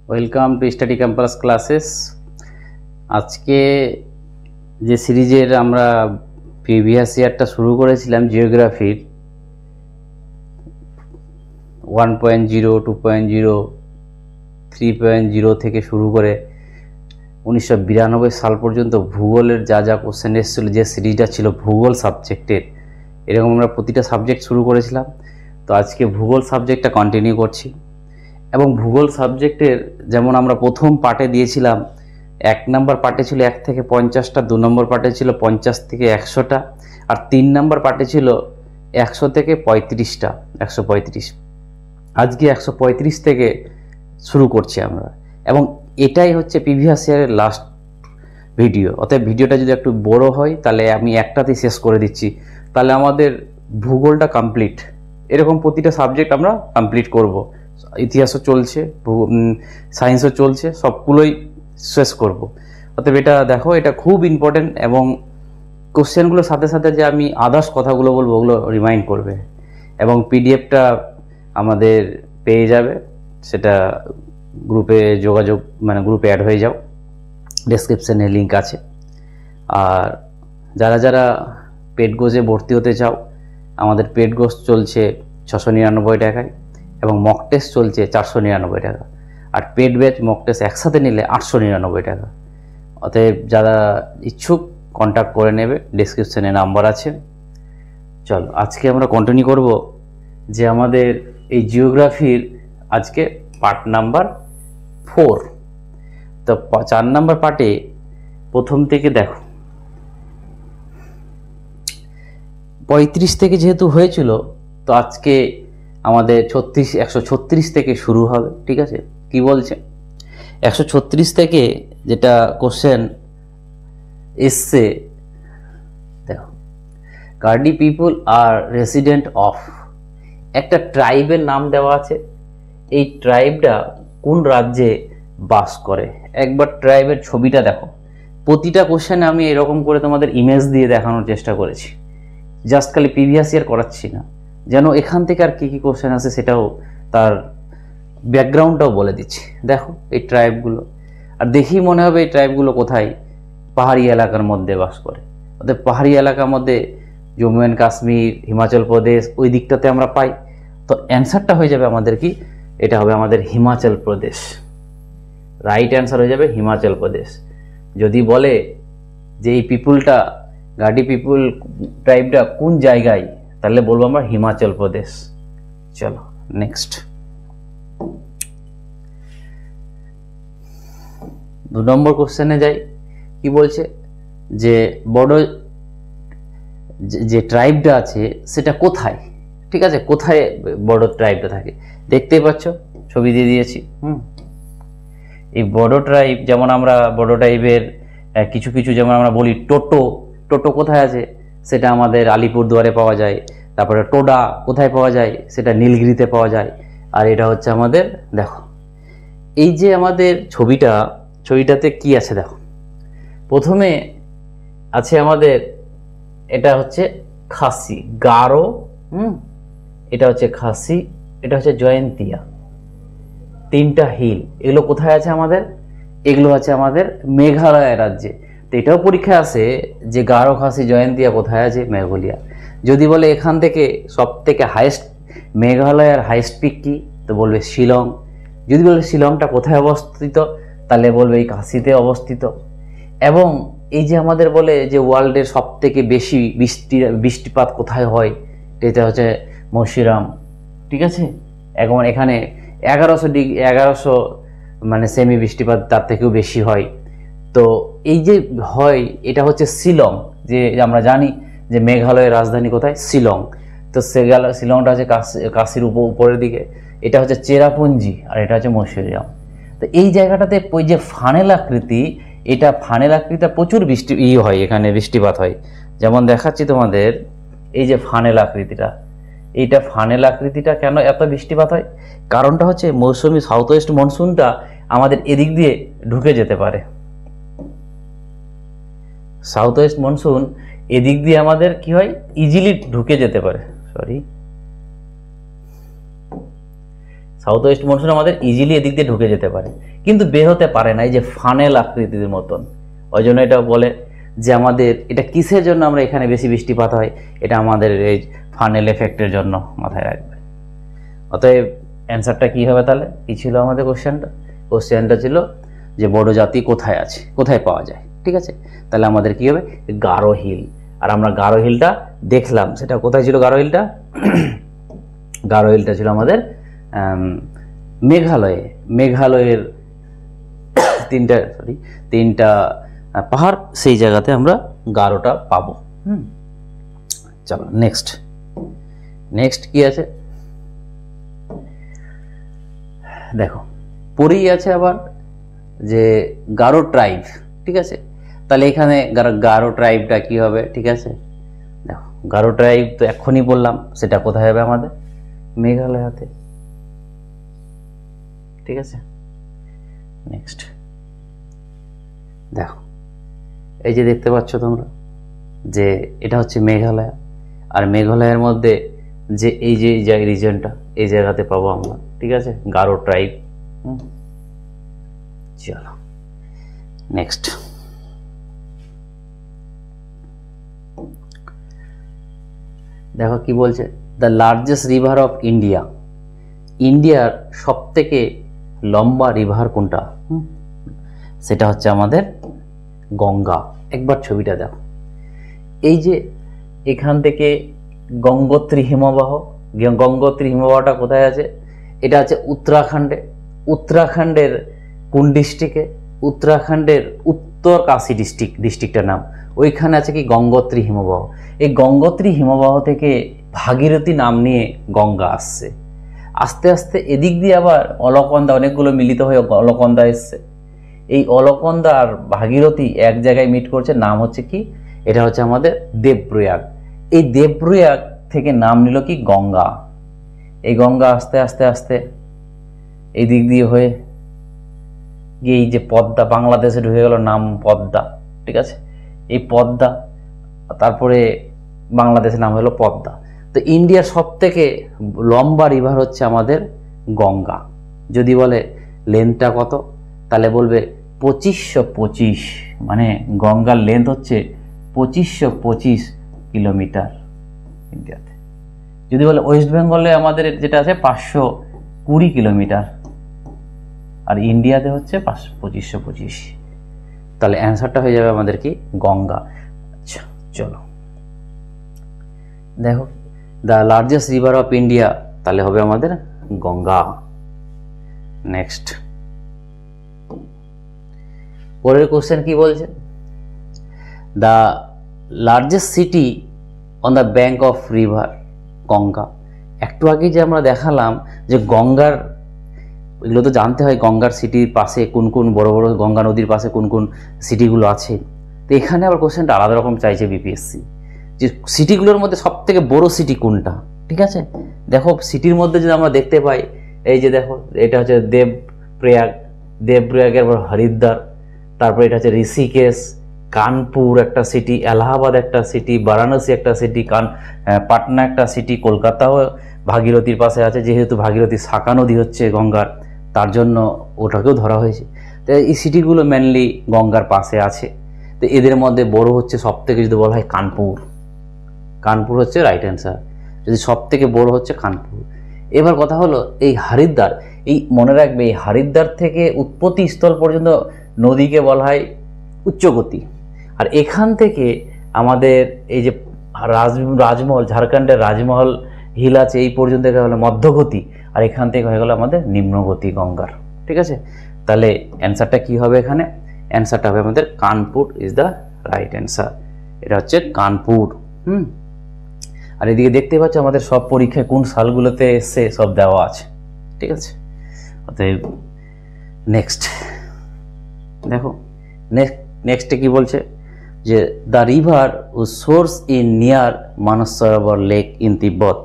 Welcome to study campus classes. আজকে যে সিরিজের আমরা প্রিভিয়াস ইয়ারটা শুরু করেছিলাম জিওগ্রাফির 1.0, 2.0, 3.0 থেকে শুরু করে 1992 সাল পর্যন্ত ভূগোলের যা যা কোশ্চেন এসেছিল, যে সিরিজটা ছিল ভূগোল সাবজেক্টের, এরকম আমরা প্রতিটা সাবজেক্ট শুরু করেছিলাম। তো আজকে ভূগোল সাবজেক্টটা কন্টিনিউ করছি। এবং ভূগোল সাবজেক্টের যেমন আমরা প্রথম পার্টে দিয়েছিলাম, 1 নম্বর পার্টে ছিল 1 থেকে 50টা, 2 নম্বর পার্টে ছিল 50 থেকে 100টা, আর 3 নম্বর পার্টে ছিল 100 থেকে 35টা, 135। আজকে 135 থেকে শুরু করছি আমরা, এবং এটাই হচ্ছে প্রিভিয়াস ইয়ারের লাস্ট ভিডিও। অতএব ভিডিওটা যদি একটু বড় হয় তাহলে আমি একটাতেই শেষ করে দিচ্ছি, তাহলে আমাদের ভূগোলটা কমপ্লিট। এরকম প্রতিটা সাবজেক্ট আমরা কমপ্লিট করব। ইতিহাসও চলছে, সায়েন্সও চলছে, সবগুলোই শেষ করব। অতএব এটা দেখো, এটা খুব ইম্পর্টেন্ট, এবং কোশ্চেনগুলোর সাথে সাথে যে আমি আদার্স কথাগুলো বলবো ওগুলো রিমাইন্ড করবে। এবং পিডিএফটা আমাদের পেয়ে যাবে, সেটা গ্রুপে যোগাযোগ, মানে গ্রুপে অ্যাড হয়ে যাও, ডেসক্রিপশনে লিঙ্ক আছে। আর যারা যারা পেড কোর্সে ভর্তি হতে চাও, আমাদের পেড কোর্স চলছে 699 টাকায়, এবং মক টেস্ট চলছে 499 টাকা, আর পেড ব্যাচ মক টেস্ট একসাথে নিলে 899 টাকা। অতএব যারা ইচ্ছুক কন্ট্যাক্ট করে নেবে, ডেসক্রিপশনে নাম্বার আছে। চলো আজকে আমরা কন্টিনিউ করব যে আমাদের এই জিওগ্রাফির আজকে পার্ট নাম্বার 4। তো 4 নাম্বার পার্টে প্রথম থেকে দেখো, 35 থেকে যেহেতু হয়েছিল, তো আজকে আমাদের 136 থেকে শুরু হবে। ঠিক আছে, কি বলছে 136 থেকে যেটা কোশ্চেন এসছে, দেখো, গার্ডি পিপল আর রেসিডেন্ট অফ, একটা ট্রাইবের নাম দেওয়া আছে। এই ট্রাইবটা কোন রাজ্যে বাস করে? একবার ট্রাইবের ছবিটা দেখো। প্রতিটা কোশ্চেনে আমি এরকম করে তোমাদের ইমেজ দিয়ে দেখানোর চেষ্টা করেছি, জাস্ট খালি প্রিভিয়াস ইয়ার করাচ্ছি না, যেন এখান থেকে আর কী কী কোশ্চেন আছে সেটাও, তার ব্যাকগ্রাউন্ডটাও বলে দিচ্ছি। দেখো এই ট্রাইবগুলো, আর দেখেই মনে হবে এই ট্রাইবগুলো কোথায়, পাহাড়ি এলাকার মধ্যে বাস করে। অর্থাৎ পাহাড়ি এলাকার মধ্যে জম্মু অ্যান্ড কাশ্মীর, হিমাচল প্রদেশ, ওই দিকটাতে আমরা পাই। তো অ্যান্সারটা হয়ে যাবে আমাদের কি, এটা হবে আমাদের হিমাচল প্রদেশ। রাইট অ্যান্সার হয়ে যাবে হিমাচল প্রদেশ। যদি বলে যে এই পিপুলটা, গার্ডি পিপুল ট্রাইবটা কোন জায়গায়, তাহলে বলবো আমরা হিমাচল প্রদেশ। চলো নেক্সট, 2 নম্বর কোশ্চেনে যাই। কি বলছে যে বড় যে ট্রাইবটা আছে সেটা কোথায়? ঠিক আছে, কোথায় বড় ট্রাইবটা থাকে? দেখতেই পাচ্ছ, ছবি দিয়ে দিয়েছি। এই বড় ট্রাইব, যেমন আমরা বড় ট্রাইবের কিছু কিছু, যেমন আমরা বলি টোটো, টোটো কোথায় আছে? সেটা আমাদের আলিপুরদুয়ারে পাওয়া যায়। তারপরে টোডা কোথায় পাওয়া যায়? সেটা নীলগিরিতে পাওয়া যায়। আর এটা হচ্ছে আমাদের, দেখো এই যে আমাদের ছবিটাতে কি আছে দেখো। প্রথমে আছে আমাদের, এটা হচ্ছে খাসি, গারো, এটা হচ্ছে খাসি, এটা হচ্ছে জয়ন্তিয়া, 3টা হিল। এগুলো কোথায় আছে আমাদের? এগুলো আছে আমাদের মেঘালয় রাজ্যে। তো এটাও পরীক্ষা আছে যে গারো, খাসি, জয়ন্তিয়া কোথায় আছে? মেঘালয়। যদি বলে এখান থেকে সব থেকে হাইয়েস্ট, মেঘালয়ের হাইয়েস্ট পিক কি, তো বলবে শিলং। যদি বলে শিলংটা কোথায় অবস্থিত, তাহলে বলবে এই কাশিতে অবস্থিত। এবং এই যে আমাদের বলে যে ওয়ার্ল্ডের সব থেকে বেশি বৃষ্টিপাত কোথায় হয়, এটা হচ্ছে মৌসিরাম। ঠিক আছে, এখন এখানে 1100 মানে সেমি বৃষ্টিপাত তার থেকেও বেশি হয়। তো এই যে হয়, এটা হচ্ছে শিলং। যে আমরা জানি যে মেঘালয়ের রাজধানী কোথায়? শিলং। তো শিলংটা হচ্ছে কাশির উপরের দিকে। এটা হচ্ছে চেরাপুঞ্জি, আর এটা হচ্ছে মৌসিরাম। তো এই জায়গাটাতে ওই যে ফানেল আকৃতি, এটা ফানেল আকৃতিটা প্রচুর হয়, এখানে বৃষ্টিপাত হয়। যেমন দেখাচ্ছি তোমাদের, এই যে ফানেল আকৃতিটা, এইটা ফানেল আকৃতিটা কেন এত বৃষ্টিপাত হয়? কারণটা হচ্ছে মৌসুমি সাউথ ওয়েস্ট মনসুনটা আমাদের এদিক দিয়ে ঢুকে যেতে পারে। সাউথ ওয়েস্ট মনসুন এদিক দিয়ে আমাদের কি হয়, ইজিলি ঢুকে যেতে পারে। সাউথ ওয়েস্ট মনসুন আমাদের ইজিলি এদিক দিয়ে ঢুকে যেতে পারে, কিন্তু বের হতে পারে না, এই যে ফানেল আকৃতির মতন। ওই জন্য এটা বলে যে আমাদের এটা কিসের জন্য আমরা এখানে বেশি বৃষ্টিপাত হয়, এটা আমাদের এই ফানেল এফেক্টের জন্য, মাথায় রাখবে। অতএব অ্যান্সারটা কী হবে তাহলে? কী ছিল আমাদের কোশ্চেনটা ছিল যে বড় জাতি কোথায় আছে, কোথায় পাওয়া যায়, ঠিক আছে। তাহলে আমাদের কী হবে? গারো হিল। আর আমরা গারো হিলটা দেখলাম, সেটা কোথায় ছিল গারো হিলটা? গারো হিলটা ছিল আমাদের মেঘালয়ের তিনটা পাহাড়, সেই জায়গাতে আমরা গারোটা পাবো। চলো নেক্সট কি আছে দেখো, পরেই আছে আবার যে গারো ট্রাইব, ঠিক আছে। তাহলে এখানে গারো ট্রাইবটা কি হবে? ঠিক আছে, দেখো গারো ট্রাইব তো এক্ষুনি বললাম, সেটা কোথায় হবে? আমাদের মেঘালয়তে, ঠিক আছে। নেক্সট দেখো, এই যে দেখতে পাচ্ছ তোমরা যে এটা হচ্ছে মেঘালয়, আর মেঘালয়ের মধ্যে যে এই যে রিজনটা, এই জায়গাতে পাবো আমরা, ঠিক আছে, গারো ট্রাইব। চলো নেক্সট, দেখো কি বলছে, the largest river of India. ইন্ডিয়ার সব থেকে লম্বা রিভার কোনটা? সেটা হচ্ছে আমাদের গঙ্গা। একবার ছবিটা দেখো, এই যে এখান থেকে গঙ্গোত্রী হিমবাহটা কোথায় আছে? এটা আছে উত্তরাখণ্ডে। উত্তরাখণ্ডের কোন ডিস্ট্রিক্টে? উত্তরাখণ্ডের উত্তর কাশী ডিস্ট্রিক্টটার নাম, ওইখানে আছে কি গঙ্গোত্রী হিমবাহ। এই গঙ্গোত্রী হিমবাহ থেকে ভাগীরথী নাম নিয়ে গঙ্গা আসছে। আস্তে আস্তে এদিক দিয়ে আবার অলকনন্দা, অনেকগুলো মিলিত হয়ে অলকনন্দা এসছে। এই অলকনন্দা আর ভাগীরথী এক জায়গায় মিট করছে, নাম হচ্ছে কি? এটা হচ্ছে আমাদের দেবপ্রয়াগ। এই দেবপ্রয়াগ থেকে নাম নিল কি? গঙ্গা। এই গঙ্গা আস্তে আস্তে আস্তে এই দিক দিয়ে হয়ে গিয়ে এই যে পদ্মা, বাংলাদেশে ঢুকে গেল, নাম পদ্মা, ঠিক আছে। এই পদ্মা, তারপরে বাংলাদেশের নাম হলো পদ্মা। তো ইন্ডিয়ার সব থেকে লম্বা রিভার হচ্ছে আমাদের গঙ্গা। যদি বলে লেন্থটা কত, তাহলে বলবে 2525, মানে গঙ্গার লেন্থ হচ্ছে 2525 কিলোমিটার ইন্ডিয়াতে। যদি বলে ওয়েস্ট বেঙ্গলে আমাদের যেটা আছে 520 কিলোমিটার, আর ইন্ডিয়াতে হচ্ছে 2525। তাহলে অ্যান্সারটা হয়ে যাবে আমাদের কি? গঙ্গা। আচ্ছা চলো দেখো, the largest river of India, তাহলে হবে আমাদের গঙ্গা। নেক্সট, পরের কোশ্চেন কি বলছে? The largest city on the bank of river Ganga. একটু আগে যে আমরা দেখালাম যে গঙ্গার, এগুলো তো জানতে হয়, গঙ্গার সিটির পাশে কোন কোন বড় বড়, গঙ্গা নদীর পাশে কোন কোন সিটিগুলো আছে। তো এখানে আবার কোশ্চেনটা আলাদা রকম চাইছে বিপিএসসি, যে সিটিগুলোর মধ্যে সব থেকে বড় সিটি কোনটা, ঠিক আছে। দেখো সিটির মধ্যে যদি আমরা দেখতে পাই, এই যে দেখো এটা হচ্ছে দেবপ্রয়াগের পর হরিদ্বার, তারপরে এটা হচ্ছে ঋষিকেশ, কানপুর একটা সিটি, এলাহাবাদ একটা সিটি, বারাণসী একটা সিটি, পাটনা একটা সিটি, কলকাতাও ভাগীরথীর পাশে আছে, যেহেতু ভাগীরথী শাখা নদী হচ্ছে গঙ্গার, তার জন্য ওটাকেও ধরা হয়েছে। তো এই সিটিগুলো মেনলি গঙ্গার পাশে আছে। তো এদের মধ্যে বড় হচ্ছে সব থেকে, যদি বলা হয় কানপুর হচ্ছে রাইট অ্যান্সার। যদি সব থেকে বড় হচ্ছে কানপুর। এবার কথা হলো এই হরিদ্বার, এই মনে রাখবে, এই হরিদ্বার থেকে উৎপত্তি স্থল পর্যন্ত নদীকে বলা হয় উচ্চগতি। আর এখান থেকে আমাদের এই যে রাজমহল, ঝাড়খণ্ডের রাজমহল হিল আছে, এই পর্যন্ত হলো মধ্যগতি, আর এখান থেকে হয়ে গেল আমাদের নিম্নগতি গঙ্গার, ঠিক আছে। তাহলে অ্যান্সারটা কি হবে? এখানে অ্যান্সারটা হবে আমাদের Kanpur is the right answer. এটা হচ্ছে কানপুর। আর এদিকে দেখতে পাচ্ছ আমাদের সব পরীক্ষায় কোন সালগুলোতে এসছে সব দেওয়া আছে, ঠিক আছে। অতএব নেক্সট দেখো, নেক্সটে কি বলছে যে দ্য রিভার ও source in near Manas Sarovar lake in Tibet.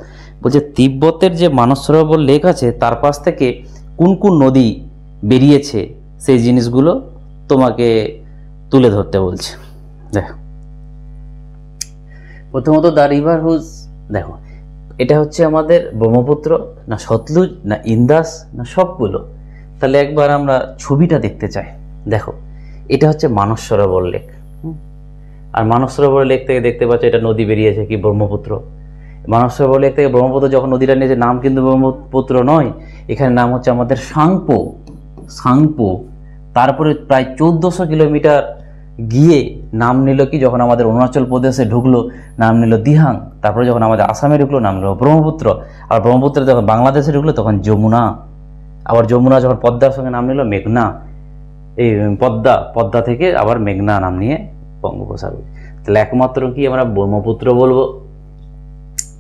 বলছে তিব্বতের যে মানস সরোবর লেক আছে তার পাশ থেকে কোন কোন নদী বেরিয়েছে, সেই জিনিসগুলো তোমাকে তুলে ধরতে বলছে। দেখো প্রথমত দ্য রিভার হুজ, দেখো এটা হচ্ছে আমাদের ব্রহ্মপুত্র না সতলুজ না ইন্দাস না সবগুলো? তাহলে একবার আমরা ছবিটা দেখতে চাই। দেখো, এটা হচ্ছে মানস সরোবর লেক। আর মানস সরোবর লেক থেকে দেখতে পাচ্ছ এটা নদী বেরিয়েছে কি ব্রহ্মপুত্র। মানস সরোবর লেক থেকে ব্রহ্মপুত্র যখন নদীটা নিয়েছে, নাম কিন্তু ব্রহ্মপুত্র নয়, এখানে নাম হচ্ছে আমাদের সাংপো। তারপরে প্রায় 1400 কিলোমিটার গিয়ে নাম নিল কি, যখন আমাদের অরুণাচল প্রদেশে ঢুকলো নাম নিল দিহাং। তারপরে যখন আমাদের আসামে ঢুকলো নাম নিল ব্রহ্মপুত্র। আর ব্রহ্মপুত্র যখন বাংলাদেশে ঢুকলো তখন যমুনা। আবার যমুনা যখন পদ্মার সঙ্গে নাম নিল মেঘনা। এই পদ্মা থেকে আবার মেঘনা নাম নিয়ে বঙ্গোপসাগর। তাহলে একমাত্র কি আমরা ব্রহ্মপুত্র বলবো।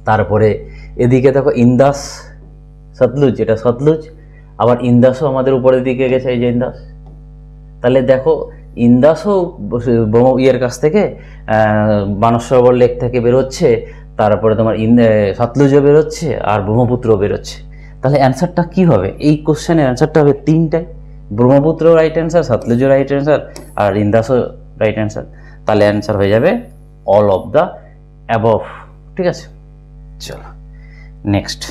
তারপরে এদিকে দেখো ইন্দাস, সতলুজ, এটা সতলুজ। আবার ইন্দাসও আমাদের উপরের দিকে গেছে, এই যে ইন্দাস। তাহলে দেখো ইন্দাসও ইয়ের কাছ থেকে মানস সরোবর লেক থেকে বেরোচ্ছে, তারপরে তোমার সতলুজও বেরোচ্ছে আর ব্রহ্মপুত্রও বেরোচ্ছে। তাহলে অ্যান্সারটা কি হবে? এই কোশ্চেনের অ্যান্সারটা হবে তিনটাই, ব্রহ্মপুত্র রাইট অ্যান্সার, সতলুজও রাইট অ্যান্সার আর ইন্দাসও রাইট অ্যান্সার। তাহলে অ্যান্সার হয়ে যাবে অল অফ দ্য অ্যাবভ। ঠিক আছে, চলো নেক্সট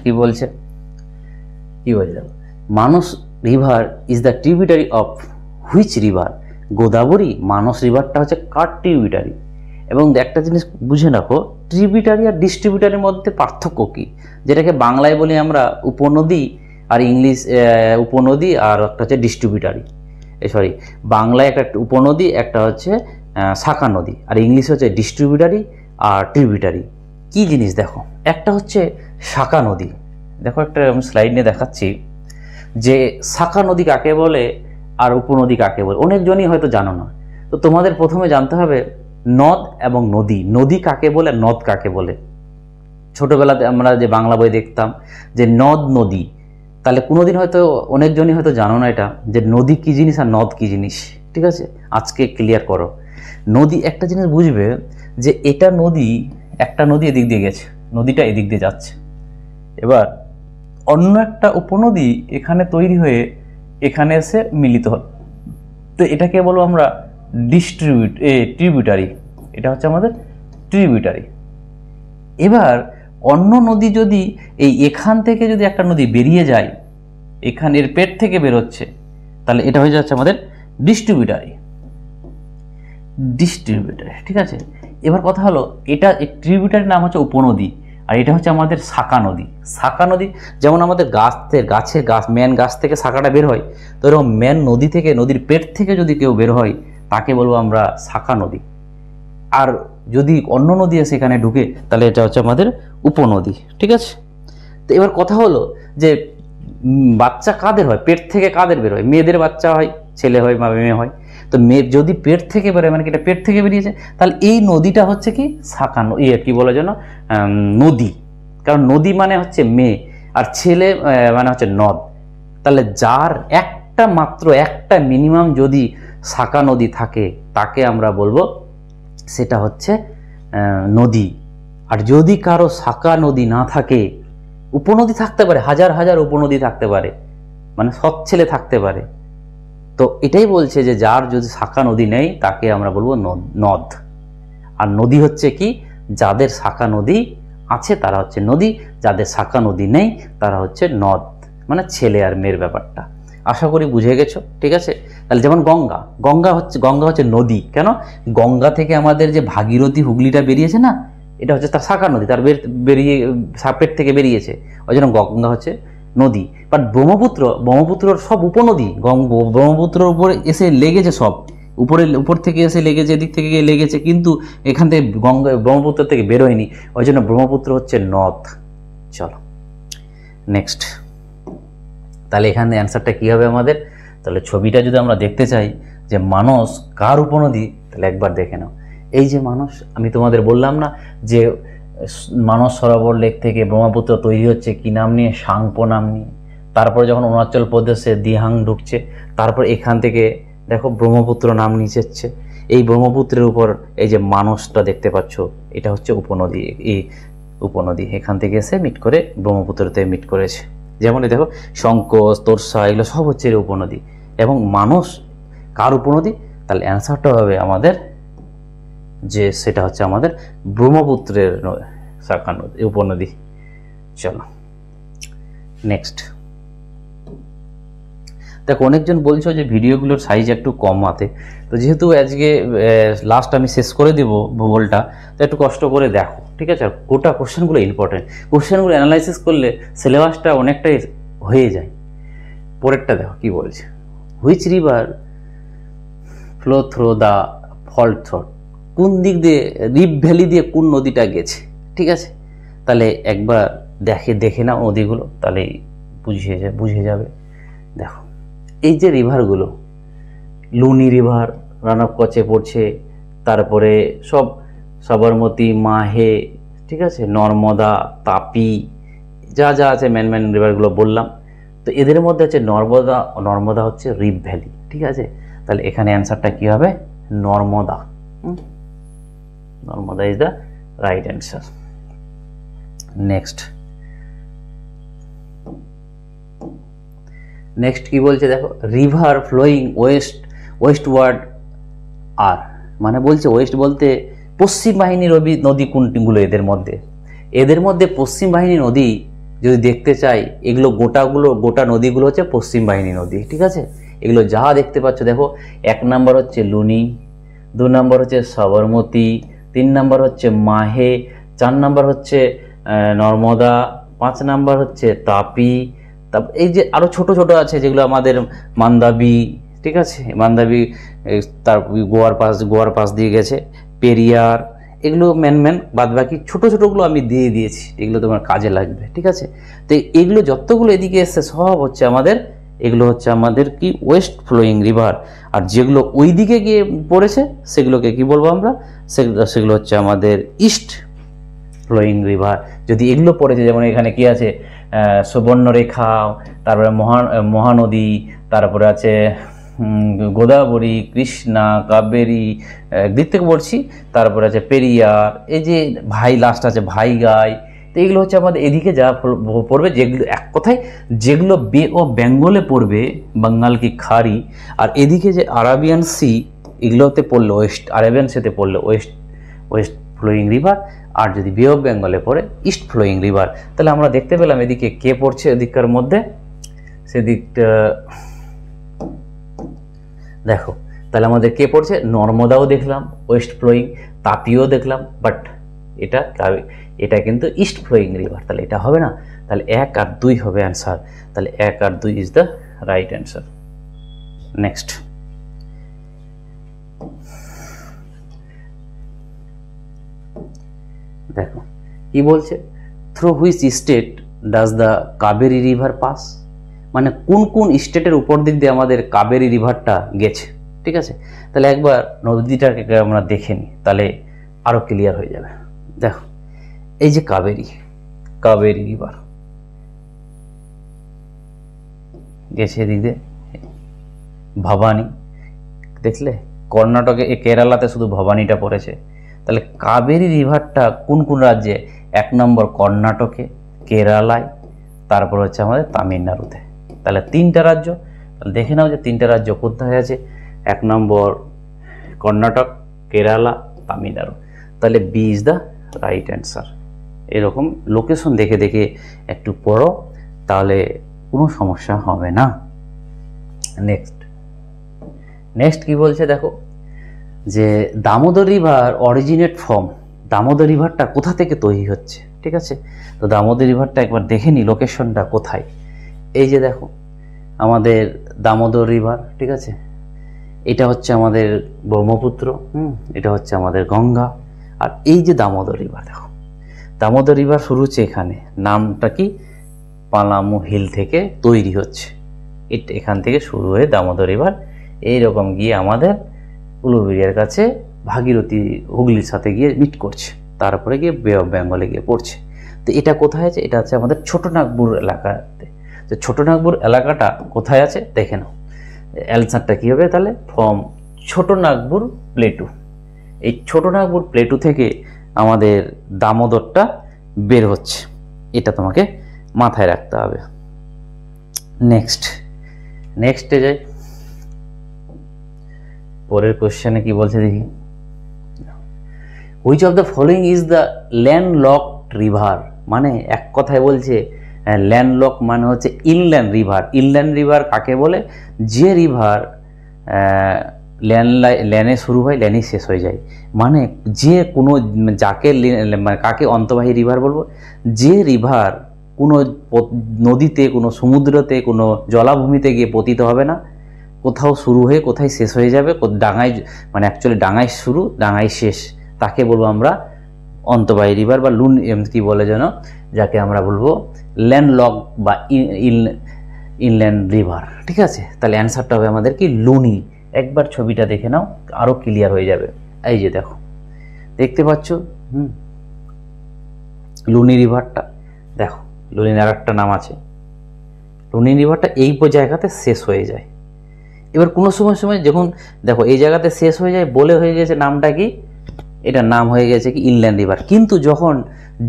কি বলছে, Manas river is the tributary of which river? Godavari. Manas রিভারটা হচ্ছে কার ট্রিবিউটারি? এবং একটা জিনিস বুঝে রাখো, ট্রিবিউটারি আর ডিস্ট্রিবিউটারির মধ্যে পার্থক্য কি, যেটাকে বাংলায় বলি আমরা উপনদী, আর ইংলিশ উপনদী আর একটা হচ্ছে ডিস্ট্রিবিউটারি। সরি, বাংলায় একটা উপনদী, একটা হচ্ছে শাখা নদী, আর ইংলিশ হচ্ছে ডিস্ট্রিবিউটারি আর ট্রিবিউটারি। কি জিনিস দেখো, একটা হচ্ছে শাখা নদী। দেখো একটা আমি স্লাইড নিয়ে দেখাচ্ছি যে শাখা নদী কাকে বলে আর উপনদী কাকে বলে। অনেকজনই হয়তো জানো না, তো তোমাদের প্রথমে জানতে হবে নদ এবং নদী। নদী কাকে বলে, নদ কাকে বলে। ছোটবেলাতে আমরা যে বাংলা বই দেখতাম যে নদ নদী, তাহলে কোনোদিন হয়তো অনেকজনই হয়তো জানো না এটা, যে নদী কি জিনিস আর নদ কি জিনিস। ঠিক আছে, আজকে ক্লিয়ার করো। নদী একটা জিনিস বুঝবে যে এটা নদী, একটা নদী এদিক দিয়ে গেছে, নদীটা এদিক দিয়ে যাচ্ছে, এবার অন্য একটা উপনদী এখানে তৈরি হয়ে এখানে এসে মিলিত হল, তো এটাকে বলবো আমরা ট্রিবিউটারি। এটা হচ্ছে আমাদের ট্রিবিউটারি। এবার অন্য নদী যদি এখান থেকে যদি একটা নদী বেরিয়ে যায়, এখানের পেট থেকে বেরোচ্ছে, তাহলে এটা হয়ে যাচ্ছে আমাদের ডিস্ট্রিবিউটারি। ঠিক আছে, এবার কথা হলো এটা ট্রিবিউটারির নাম হচ্ছে উপনদী, আর এটা হচ্ছে আমাদের শাখা নদী। শাখা নদী যেমন আমাদের মেন গাছ থেকে শাখাটা বের হয়, তো এরকম মেন নদী থেকে, নদীর পেট থেকে যদি কেউ বের হয় তাকে বলবো আমরা শাখা নদী। আর যদি অন্য নদী এসে এখানে ঢুকে তাহলে এটা হচ্ছে আমাদের উপনদী। ঠিক আছে, তো এবার কথা হলো যে বাচ্চা কাদের হয়, পেট থেকে কাদের বের হয়? মেয়েদের বাচ্চা হয়, ছেলে হয় বা মেয়ে হয়। তো মেয়ে যদি পেট থেকে বেরোয়, মানে কি এটা পেট থেকে বেরিয়েছে, তাহলে এই নদীটা হচ্ছে কি শাখা, কি বলে যেন, নদী। কারণ নদী মানে হচ্ছে মেয়ে আর ছেলে মানে হচ্ছে নদ। তাহলে যার একটা মিনিমাম যদি শাখা নদী থাকে তাকে আমরা বলবো সেটা হচ্ছে নদী। আর যদি কারো শাখা নদী না থাকে, উপনদী থাকতে পারে, হাজার হাজার উপনদী থাকতে পারে, মানে সৎ ছেলে থাকতে পারে, তো এটাই বলছে যে যার যদি শাখা নদী নেই তাকে আমরা বলবো নদ। আর নদী হচ্ছে কি, যাদের শাখা নদী আছে তারা হচ্ছে নদী, যাদের শাখা নদী নেই তারা হচ্ছে নদ, মানে ছেলে আর মেয়ের ব্যাপারটা। আশা করি বুঝে গেছো। ঠিক আছে, তাহলে যেমন গঙ্গা হচ্ছে নদী। কেন? গঙ্গা থেকে আমাদের যে ভাগীরথী হুগলিটা বেরিয়েছে না, এটা হচ্ছে তার শাখা নদী, তার পেট থেকে বেরিয়েছে, ওই জন্য গঙ্গা হচ্ছে নদী। বাট ব্রহ্মপুত্রর সব উপনদী ব্রহ্মপুত্রের উপরে এসে লেগেছে, সব উপর থেকে এসে লেগেছে, এদিক থেকে লেগেছে, কিন্তু এখান থেকে ব্রহ্মপুত্র থেকে বেরোয়নি, ওই জন্য ব্রহ্মপুত্র হচ্ছে নদ। চলো নেক্সট, তাহলে এখানে অ্যান্সারটা কী হবে আমাদের? তাহলে ছবিটা যদি আমরা দেখতে চাই যে মানস কার উপনদী, তাহলে একবার দেখে নাও। এই যে মানস, আমি তোমাদের বললাম না যে মানস সরোবর লেক থেকে ব্রহ্মপুত্র তৈরি হচ্ছে কি নাম নিয়ে? সাংপো নাম নিয়ে। তারপরে যখন অরুণাচল প্রদেশে দিহাং ঢুকছে, তারপর এখান থেকে দেখো ব্রহ্মপুত্র নাম নিচেচ্ছে। এই ব্রহ্মপুত্রের উপর এই যে মানসটা দেখতে পাচ্ছ, এটা হচ্ছে উপনদী। এই উপনদী এখান থেকে এসে মিট করে ব্রহ্মপুত্রতে মিট করেছে। যেমন দেখো শঙ্কোষ, তোরসা, এগুলো সব হচ্ছে উপনদী। এবং মানস কার উপনদী? তাহলে অ্যান্সারটা হবে আমাদের যে সেটা হচ্ছে আমাদের ব্রহ্মপুত্রের শাখা নদী, উপনদী। চলো নেক্সট দেখো, অনেকজন বলছো যে ভিডিওগুলোর সাইজ একটু কমাতে, তো যেহেতু আজকে লাস্ট আমি শেষ করে দেব ভূগোলটা, তো একটু কষ্ট করে দেখো, ঠিক আছে? আর গোটা কোশ্চেনগুলো ইম্পর্টেন্ট, কোশ্চেনগুলো অ্যানালাইসিস করলে সিলেবাসটা অনেকটাই হয়ে যায়। পরেরটা দেখো কি বলছে, which river flow through the fault throat, কোন দিক দিয়ে, রিপ ভ্যালি দিয়ে কোন নদীটা গেছে, ঠিক আছে? তাহলে একবার দেখে নাও নদীগুলো, তাহলে বুঝে যাবে। দেখো এই যে রিভারগুলো, লুনি রিভার রান অফ কচে পড়ছে, তারপরে সব সবরমতী, মাহে, ঠিক আছে, নর্মদা, তাপি, যা যা আছে ম্যান রিভারগুলো বললাম। তো এদের মধ্যে হচ্ছে নর্মদা হচ্ছে রিপ ভ্যালি, ঠিক আছে? তাহলে এখানে অ্যান্সারটা কি হবে? Narmada. Narmada is the right answer. Next কি বলছে দেখো, রিভার ফ্লোয়িং ওয়েস্টওয়ার্ড আর, মানে বলছে ওয়েস্ট বলতে পশ্চিম বাহিনী নদী কোনগুলো? এদের মধ্যে পশ্চিম বাহিনী নদী যদি দেখতে চাই, এগুলো গোটা নদীগুলো হচ্ছে পশ্চিম বাহিনী নদী, ঠিক আছে? এগুলো যা দেখতে পাচ্ছ দেখো, 1 নম্বর হচ্ছে লুনি, 2 নম্বর হচ্ছে সবরমতী, 3 নম্বর হচ্ছে মাহে, 4 নম্বর হচ্ছে নর্মদা, 5 নম্বর হচ্ছে তাপি, এই যে আরো ছোট ছোট আছে যেগুলো আমাদের মান্দাবি, ঠিক আছে? মান্দাবি তার গোয়ার পাশ দিয়ে গেছে, পেরিয়ার, এগুলো মেন বাদ বাকি ছোট ছোটগুলো আমি দিয়ে দিয়েছি, এগুলো তোমার কাজে লাগবে, ঠিক আছে? তো এগুলো যতগুলো এদিকে এসছে সব হচ্ছে এগুলো হচ্ছে আমাদের কি ওয়েস্ট ফ্লোয়িং রিভার। আর যেগুলো ওই দিকে গিয়ে পড়েছে সেগুলোকে কি বলবো আমরা? সেগুলো হচ্ছে আমাদের ইস্ট ফ্লোয়িং রিভার। যদি এগুলো পড়েছে, যেমন এখানে কি আছে, সুবর্ণরেখা, তারপরে মহানদী, তারপরে আছে গোদাবরী, কৃষ্ণা, কাবেরী, দিক থেকে পড়ছি, তারপরে আছে পেরিয়ার, এই যে লাস্ট আছে ভাইগাই। তো এগুলো হচ্ছে আমাদের এদিকে যা পড়বে, যেগুলো এক কথায় যেগুলো বে অফ বেঙ্গলে পড়বে, বাঙ্গাল কি খাড়ি, আর এদিকে যে আরাবিয়ান সি, এগুলোতে পড়লে আরাবিয়ান সিতে পড়লে ওয়েস্ট ফ্লোয়িং রিভার, আর যদি বে অফ বেঙ্গলে পড়ে ইস্ট ফ্লোয়িং রিভার। তাহলে আমরা দেখতে পেলাম এদিকে কে পড়ছে এদিককার মধ্যে, সেদিকটা দেখো। তাহলে আমাদের কে পড়ছে? নর্মদাও দেখলাম ওয়েস্ট ফ্লোয়িং, তাপিও দেখলাম, বাট এটা কিন্তু ইস্ট ফ্লোয়িং রিভার, তাহলে এটা হবে না। তাহলে 1 আর 2 হবে অ্যান্সার। তাহলে 1 আর 2 is the right answer. Next দেখো কি বলছে, through which state does the Kaveri river pass, মানে কোন কোন স্টেটের উপর দিক দিয়ে আমাদের কাবেরী রিভারটা গেছে, ঠিক আছে? তাহলে একবার নদীটাকে আমরা দেখে নিই, তাহলে আরো ক্লিয়ার হয়ে যাবে। দেখো এই যে কাবেরী রিভার গেছে এদিক দিয়ে, ভবানী, দেখলে কর্ণাটকে, কেরালাতে শুধু ভবানীটা পড়েছে। তাহলে কাবেরী রিভারটা কোন কোন রাজ্যে? 1 নম্বর কর্ণাটকে, কেরালায়, তারপর হচ্ছে আমাদের তামিলনাড়ুতে। তাহলে 3টা রাজ্য, তাহলে দেখে নাও যে 3টা রাজ্য কোথায় আছে। 1 নম্বর কর্ণাটক, কেরালা, তামিলনাড়ু। তাহলে B is the right answer. এরকম লোকেশন দেখে দেখে একটু পড়ো, তাহলে কোনো সমস্যা হবে না। নেক্সট কি বলছে দেখো, যে Damodar river originate from, Damodar রিভারটা কোথা থেকে তৈরি হচ্ছে, ঠিক আছে? তো দামোদর রিভারটা একবার দেখে নি লোকেশনটা কোথায়। এই যে দেখো আমাদের দামোদর রিভার, ঠিক আছে? এটা হচ্ছে আমাদের ব্রহ্মপুত্র, এটা হচ্ছে আমাদের গঙ্গা, আর এই যে দামোদর রিভার, দেখো দামোদর রিভার শুরু হচ্ছে এখানে, নামটা কি, পালামু হিল থেকে তৈরি হচ্ছে, এখান থেকে শুরু হয়ে দামোদর রিভার এইরকম গিয়ে আমাদের উলুবেড়িয়ার কাছে ভাগীরথী হুগলির সাথে গিয়ে মিট করছে, তারপরে গিয়ে বে অফ বেঙ্গলে গিয়ে পড়ছে। তো এটা কোথায় আছে? এটা আছে আমাদের ছোটনাগপুর এলাকাতে। তো ছোটনাগপুর এলাকাটা কোথায় আছে দেখে নাও, অ্যান্সারটা কী হবে তাহলে? From Chotanagpur plateau. এই ছোটনাগপুর প্লেটু থেকে আমাদের দামোদরটা বের হচ্ছে, এটা তোমাকে মাথায় রাখতে হবে। নেক্সটে যাই, পরের কোশ্চেনে কি বলছে দেখি। Which of the following is the landlocked river, মানে এক কথায় বলছে ল্যান্ডলক মানে হচ্ছে ইনল্যান্ড রিভার। ইনল্যান্ড রিভার কাকে বলে? যে রিভার ল্যানে শুরু হয় ল্যানেই শেষ হয়ে যায়, মানে যে কোনো যাকে মানে কাকে অন্তর্বাহী রিভার বলবো? যে রিভার কোনো নদীতে, কোনো সমুদ্রতে, কোনো জলাভূমিতে গিয়ে পতিত হবে না, কোথাও শুরু হয়ে কোথায় শেষ হয়ে যাবে, ডাঙায় মানে অ্যাকচুয়ালি ডাঙায় শুরু ডাঙায় শেষ, তাকে বলবো আমরা অন্তর্বাহী রিভার বা লুন কি বলে যেন, যাকে আমরা বলবো ল্যান্ডলক বা ইনল্যান্ড রিভার। ঠিক আছে, তাহলে অ্যান্সারটা হবে আমাদের কি? লুনি। একবার ছবিটা দেখে নাও, আরও ক্লিয়ার হয়ে যাবে। এই যে দেখো, দেখতে পাচ্ছ লুনি রিভারটা, দেখো লুনির আর একটা নাম আছে। লুনি রিভারটা এই জায়গাতে শেষ হয়ে যায়। এবার কোনো সময় যখন দেখো এই জায়গাতে শেষ হয়ে যায় বলে হয়ে গেছে নামটা কি, এটার নাম হয়ে গেছে কি ইনল্যান্ড রিভার। কিন্তু যখন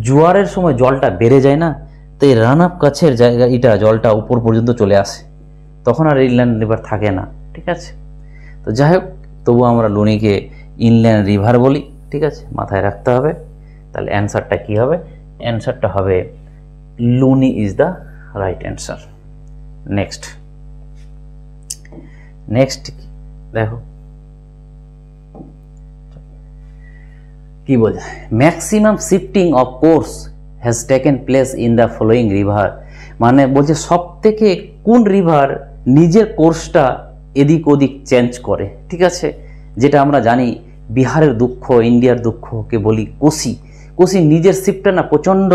জোয়ারের সময় জলটা বেড়ে যায় না, তো এই রান আপ কাছের জায়গা এটা জলটা উপর পর্যন্ত চলে আসে, তখন আর ইনল্যান্ড রিভার থাকে না। ঠিক আছে, তো যাই হোক, তবু আমরা লুনিকে ইনল্যান্ড রিভার বলি। ঠিক আছে, মাথায় রাখতে হবে। তাহলে অ্যান্সারটা কি হবে? অ্যান্সারটা হবে Luni is the right answer. Next দেখো কি বলে, maximum shifting of course has taken place in the following river, মানে বলছে সব থেকে কোন রিভার নিজের কোর্সটা এদিক ওদিক চেঞ্জ করে। ঠিক আছে, যেটা আমরা জানি বিহারের দুঃখ, ইন্ডিয়ার দুঃখকে বলি কোশি। কোশি নিজের শিফটটা না প্রচণ্ড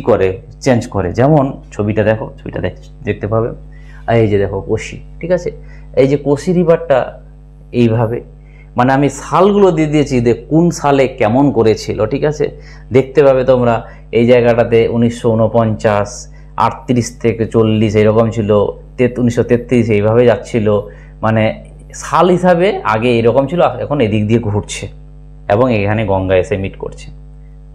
করে চেঞ্জ করে। যেমন ছবিটা দেখো, ছবিটা দেখতে পাবে, এই যে দেখো কোশি। ঠিক আছে, এই যে কোশি রিভারটা এইভাবে, মানে আমি সালগুলো দিয়ে দিয়েছি যে কোন সালে কেমন করেছিল। ঠিক আছে, দেখতে পাবে তোমরা এই জায়গাটাতে 1949, 38 থেকে 40 এইরকম ছিল, 1933 এইভাবে যাচ্ছিল, মানে সাল হিসাবে আগে এরকম ছিল, এখন এদিক দিয়ে ঘুরছে এবং এখানে গঙ্গা এসে মিট করছে।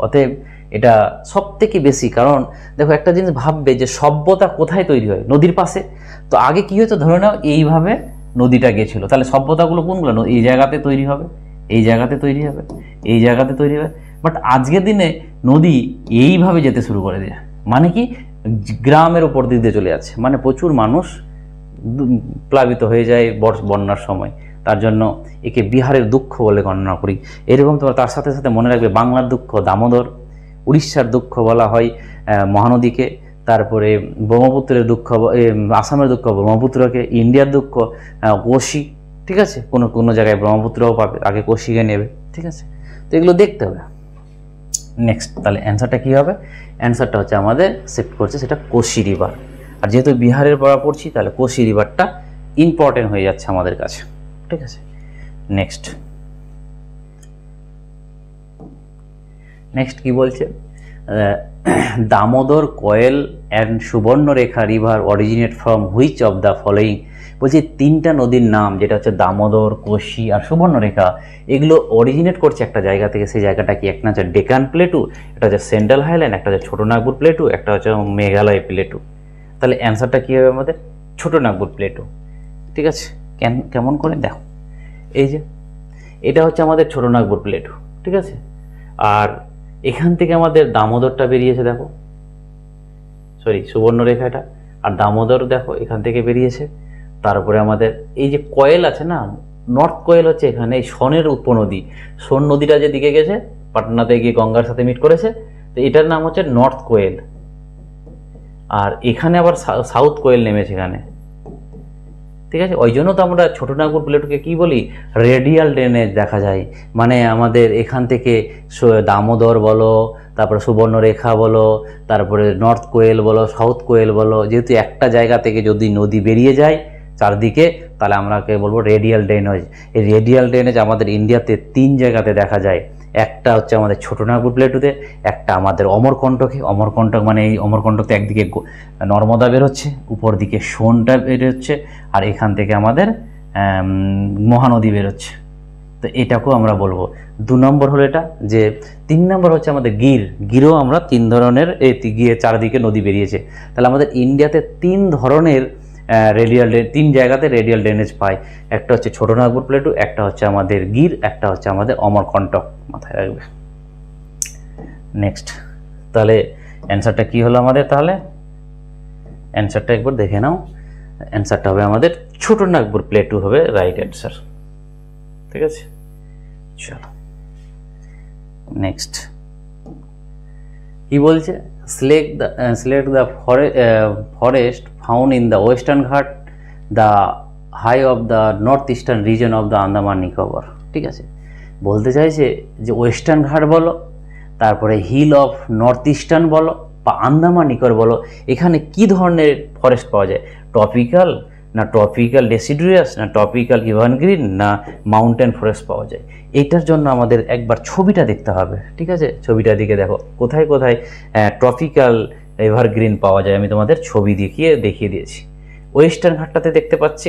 অতএব এটা সব থেকে বেশি, কারণ দেখো একটা জিনিস ভাববে যে সভ্যতা কোথায় তৈরি হয়? নদীর পাশে। তো আগে কি হতো, ধরে নাও এইভাবে নদীটা গেছিল, তাহলে সভ্যতাগুলো কোনগুলো? এই জায়গাতে তৈরি হবে, এই জায়গাতে তৈরি হবে, এই জায়গাতে তৈরি হবে। বাট আজকের দিনে নদী এইভাবে যেতে শুরু করে দেয়, মানে কি গ্রামের উপর দিয়ে চলে যাচ্ছে, মানে প্রচুর মানুষ প্লাবিত হয়ে যায় বন্যার সময়। তার জন্য একে বিহারের দুঃখ বলে গণনা করি। এরকম তোমার তার সাথে সাথে মনে রাখবে বাংলার দুঃখ দামোদর, উড়িষ্যার দুঃখ বলা হয় মহানদীকে, তারপরে ব্রহ্মপুত্রের দুঃখ, আসামের দুঃখ ব্রহ্মপুত্রকে, ইন্ডিয়ার দুঃখ কোশি। ঠিক আছে, কোনো কোনো জায়গায় ব্রহ্মপুত্রও পাবে, আগে কোশিকে নেবে। ঠিক আছে, তো এগুলো দেখতে হবে। নেক্সট, তাহলে অ্যান্সারটা কী হবে? অ্যান্সারটা হচ্ছে আমাদের শিফট করছে সেটা কোশি রিভার। আর যেহেতু বিহারের পড়া পড়ছি, তাহলে কোশি রিভারটা ইম্পর্টেন্ট হয়ে যাচ্ছে আমাদের কাছে। ঠিক আছে, নেক্সট কি বলছে? Damodar, Koel and Subarnarekha river originate from which of the following? বলছি তিনটা নদীর নাম, যেটা হচ্ছে দামোদর, কোশি আর সুবর্ণরেখা, এগুলো অরিজিনেট করছে একটা জায়গা থেকে। সেই জায়গাটা কি? একটা হচ্ছে ডেকান প্লেটু, একটা হচ্ছে সেন্ট্রাল হাইল্যান্ড, একটা হচ্ছে ছোটনাগপুর প্লেটু, একটা হচ্ছে মেঘালয় প্লেটু। তাহলে অ্যান্সারটা কী হবে আমাদের? ছোটনাগপুর প্লেটু। ঠিক আছে, কেমন করে দেখো, এই যে এটা হচ্ছে আমাদের ছোটনাগপুর প্লেটু। ঠিক আছে, আর এখান থেকে আমাদের দামোদরটা বেরিয়েছে, দেখো সুবর্ণরেখাটা, আর দামোদর দেখো এখান থেকে বেরিয়েছে। তারপরে আমাদের এই যে কয়েল আছে না, নর্থ কোয়েল হচ্ছে এখানে এই সোনের উপনদী, সোন নদীটা যেদিকে গেছে পাটনাতে গিয়ে গঙ্গার সাথে মিট করেছে, তো এটার নাম হচ্ছে নর্থ কোয়েল। আর এখানে আবার সাউথ কোয়েল নেমেছে এখানে। ঠিক আছে, ওই জন্য তো আমরা ছোটনাগপুর প্লেটুকে কি বলি? রেডিয়াল ড্রেনেজ দেখা যায়। মানে আমাদের এখান থেকে দামোদর বলো, তারপরে সুবর্ণরেখা বলো, তারপরে নর্থ কোয়েল বলো, সাউথ কোয়েল বলো, যেহেতু একটা জায়গা থেকে যদি নদী বেরিয়ে যায় চারদিকে, তাহলে আমরাকে বলবো রেডিয়াল ড্রেনেজ। এই রেডিয়াল ড্রেনেজ আমাদের ইন্ডিয়াতে 3 জায়গাতে দেখা যায়। একটা হচ্ছে আমাদের ছোটনাগপুর প্লেটুতে, একটা আমাদের অমরকণ্টকে। অমরকণ্টক মানে এই অমরকণ্টকতে একদিকে নর্মদা বেরোচ্ছে, উপর দিকে সোনটা বেরোচ্ছে, আর এখান থেকে আমাদের মহানদী বেরোচ্ছে। তো এটাকেও আমরা বলবো। 2 নম্বর হলো এটা, যে 3 নম্বর হচ্ছে আমাদের গিরও আমরা 3 ধরনের, এই গিয়ে চারদিকে নদী বেরিয়েছে। তাহলে আমাদের ইন্ডিয়াতে 3 ধরনের রেডিয়াল, 3 জায়গাতে রেডিয়াল ড্রেনেজ পায়। একটা হচ্ছে ছোট নাগপুর প্লেটু, একটা হচ্ছে আমাদের গির, একটা হচ্ছে আমাদের অমরকন্টক, মাথায় রাখবে। নেক্সট, তাহলে অ্যান্সারটা কি হলো আমাদের? তাহলে অ্যান্সারটা একবার দেখে নাও। অ্যান্সারটা হবে আমাদের ছোট নাগপুর প্লেটু হবে রাইট অ্যান্সার। ঠিক আছে, চলো নেক্সট কি বলছে? select the forest found in the western Ghat, the high of the northeastern region of the Andaman Nicobar। ঠিক আছে, বলতে চাইছে যে ওয়েস্টার্ন ঘাট বলো, তারপরে হিল অফ নর্থ ইস্টার্ন বলো বা আন্দামান নিকোবর বলো, এখানে কি ধরনের ফরেস্ট পাওয়া যায়? ট্রপিক্যাল না ট্রপিক্যাল ডেসিডুয়াস না ট্রপিক্যাল এভারগ্রিন না মাউন্টেন ফরেস্ট পাওয়া যায়? এইটার জন্য আমাদের একবার ছবিটা দেখতে হবে। ঠিক আছে, ছবিটার দিকে দেখো কোথায় কোথায় ট্রপিক্যাল এভারগ্রিন পাওয়া যায়। আমি তোমাদের ছবি দেখিয়ে দিয়েছি। ওয়েস্টার্ন ঘাটটাতে দেখতে পাচ্ছি,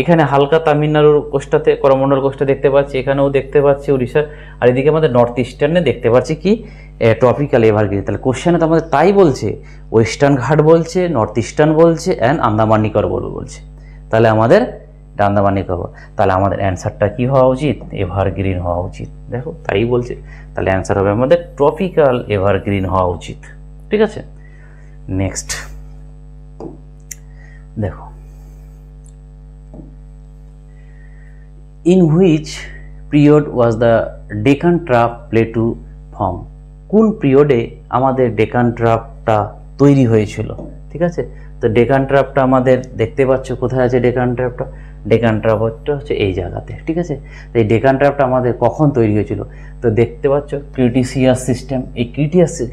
এখানে হালকা তামিলনাড়ুর কোস্টাতে করমণ্ডল কোস্টা দেখতে পাচ্ছি, এখানেও দেখতে পাচ্ছি উড়িষ্যার, আর এদিকে আমাদের নর্থ ইস্টার্নে দেখতে পাচ্ছি কি ট্রপিক্যাল এভারগ্রিন। তাহলে কোশ্চেনে তো আমাদের তাই বলছে, ওয়েস্টার্ন ঘাট বলছে, নর্থ ইস্টার্ন বলছে অ্যান্ড আন্দামান নিকোবর বলছে। তাহলে আমাদের আন্দামান নিকোবর, তাহলে আমাদের অ্যান্সারটা কি হওয়া উচিত? এভারগ্রিন হওয়া উচিত। দেখো তাই বলছে, তাহলে অ্যান্সার হবে আমাদের ট্রপিক্যাল এভারগ্রিন হওয়া উচিত। ঠিক আছে, নেক্সট দেখো, in which period was the Deccan Trough Plateau formed? কোন পিরিয়ডে আমাদের ডেকান ট্রাপটা তৈরি হয়েছিল? ঠিক আছে, তো ডেকান ট্রাপটা আমাদের দেখতে পাচ্ছ কোথায় আছে? ডেকান ট্রাপটা, ডেকান ট্রাপটা হচ্ছে এই জায়গাতে। ঠিক আছে, তো এই ডেকান ট্রাপটা আমাদের কখন তৈরি হয়েছিল? তো দেখতে পাচ্ছ ক্রিটিসিয়াস সিস্টেম, এই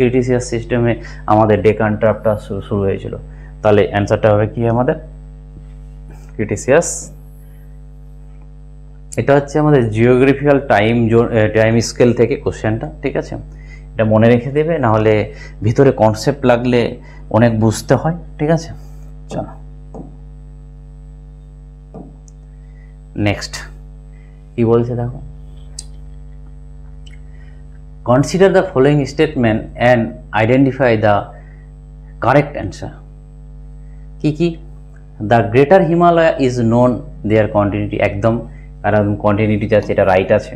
ক্রিটিসিয়াস সিস্টেমে আমাদের ডেকান ট্রাপটা শুরু হয়েছিল। তাহলে অ্যান্সারটা হবে কি আমাদের? ক্রিটিসিয়াস। এটা হচ্ছে আমাদের জিওগ্রাফিক্যাল টাইম স্কেল থেকে কোশ্চেনটা। ঠিক আছে, এটা মনে রেখে দেবে, নাহলে ভিতরে কনসেপ্ট লাগলে অনেক বুঝতে হয়। ঠিক আছে, চলো নেক্সট কি বলছে দেখো, consider the following statement and identify the correct answer. কি কি? The greater Himalaya is known their continuity, একদম কারণ কন্টিনিউটি আছে, এটা রাইট আছে।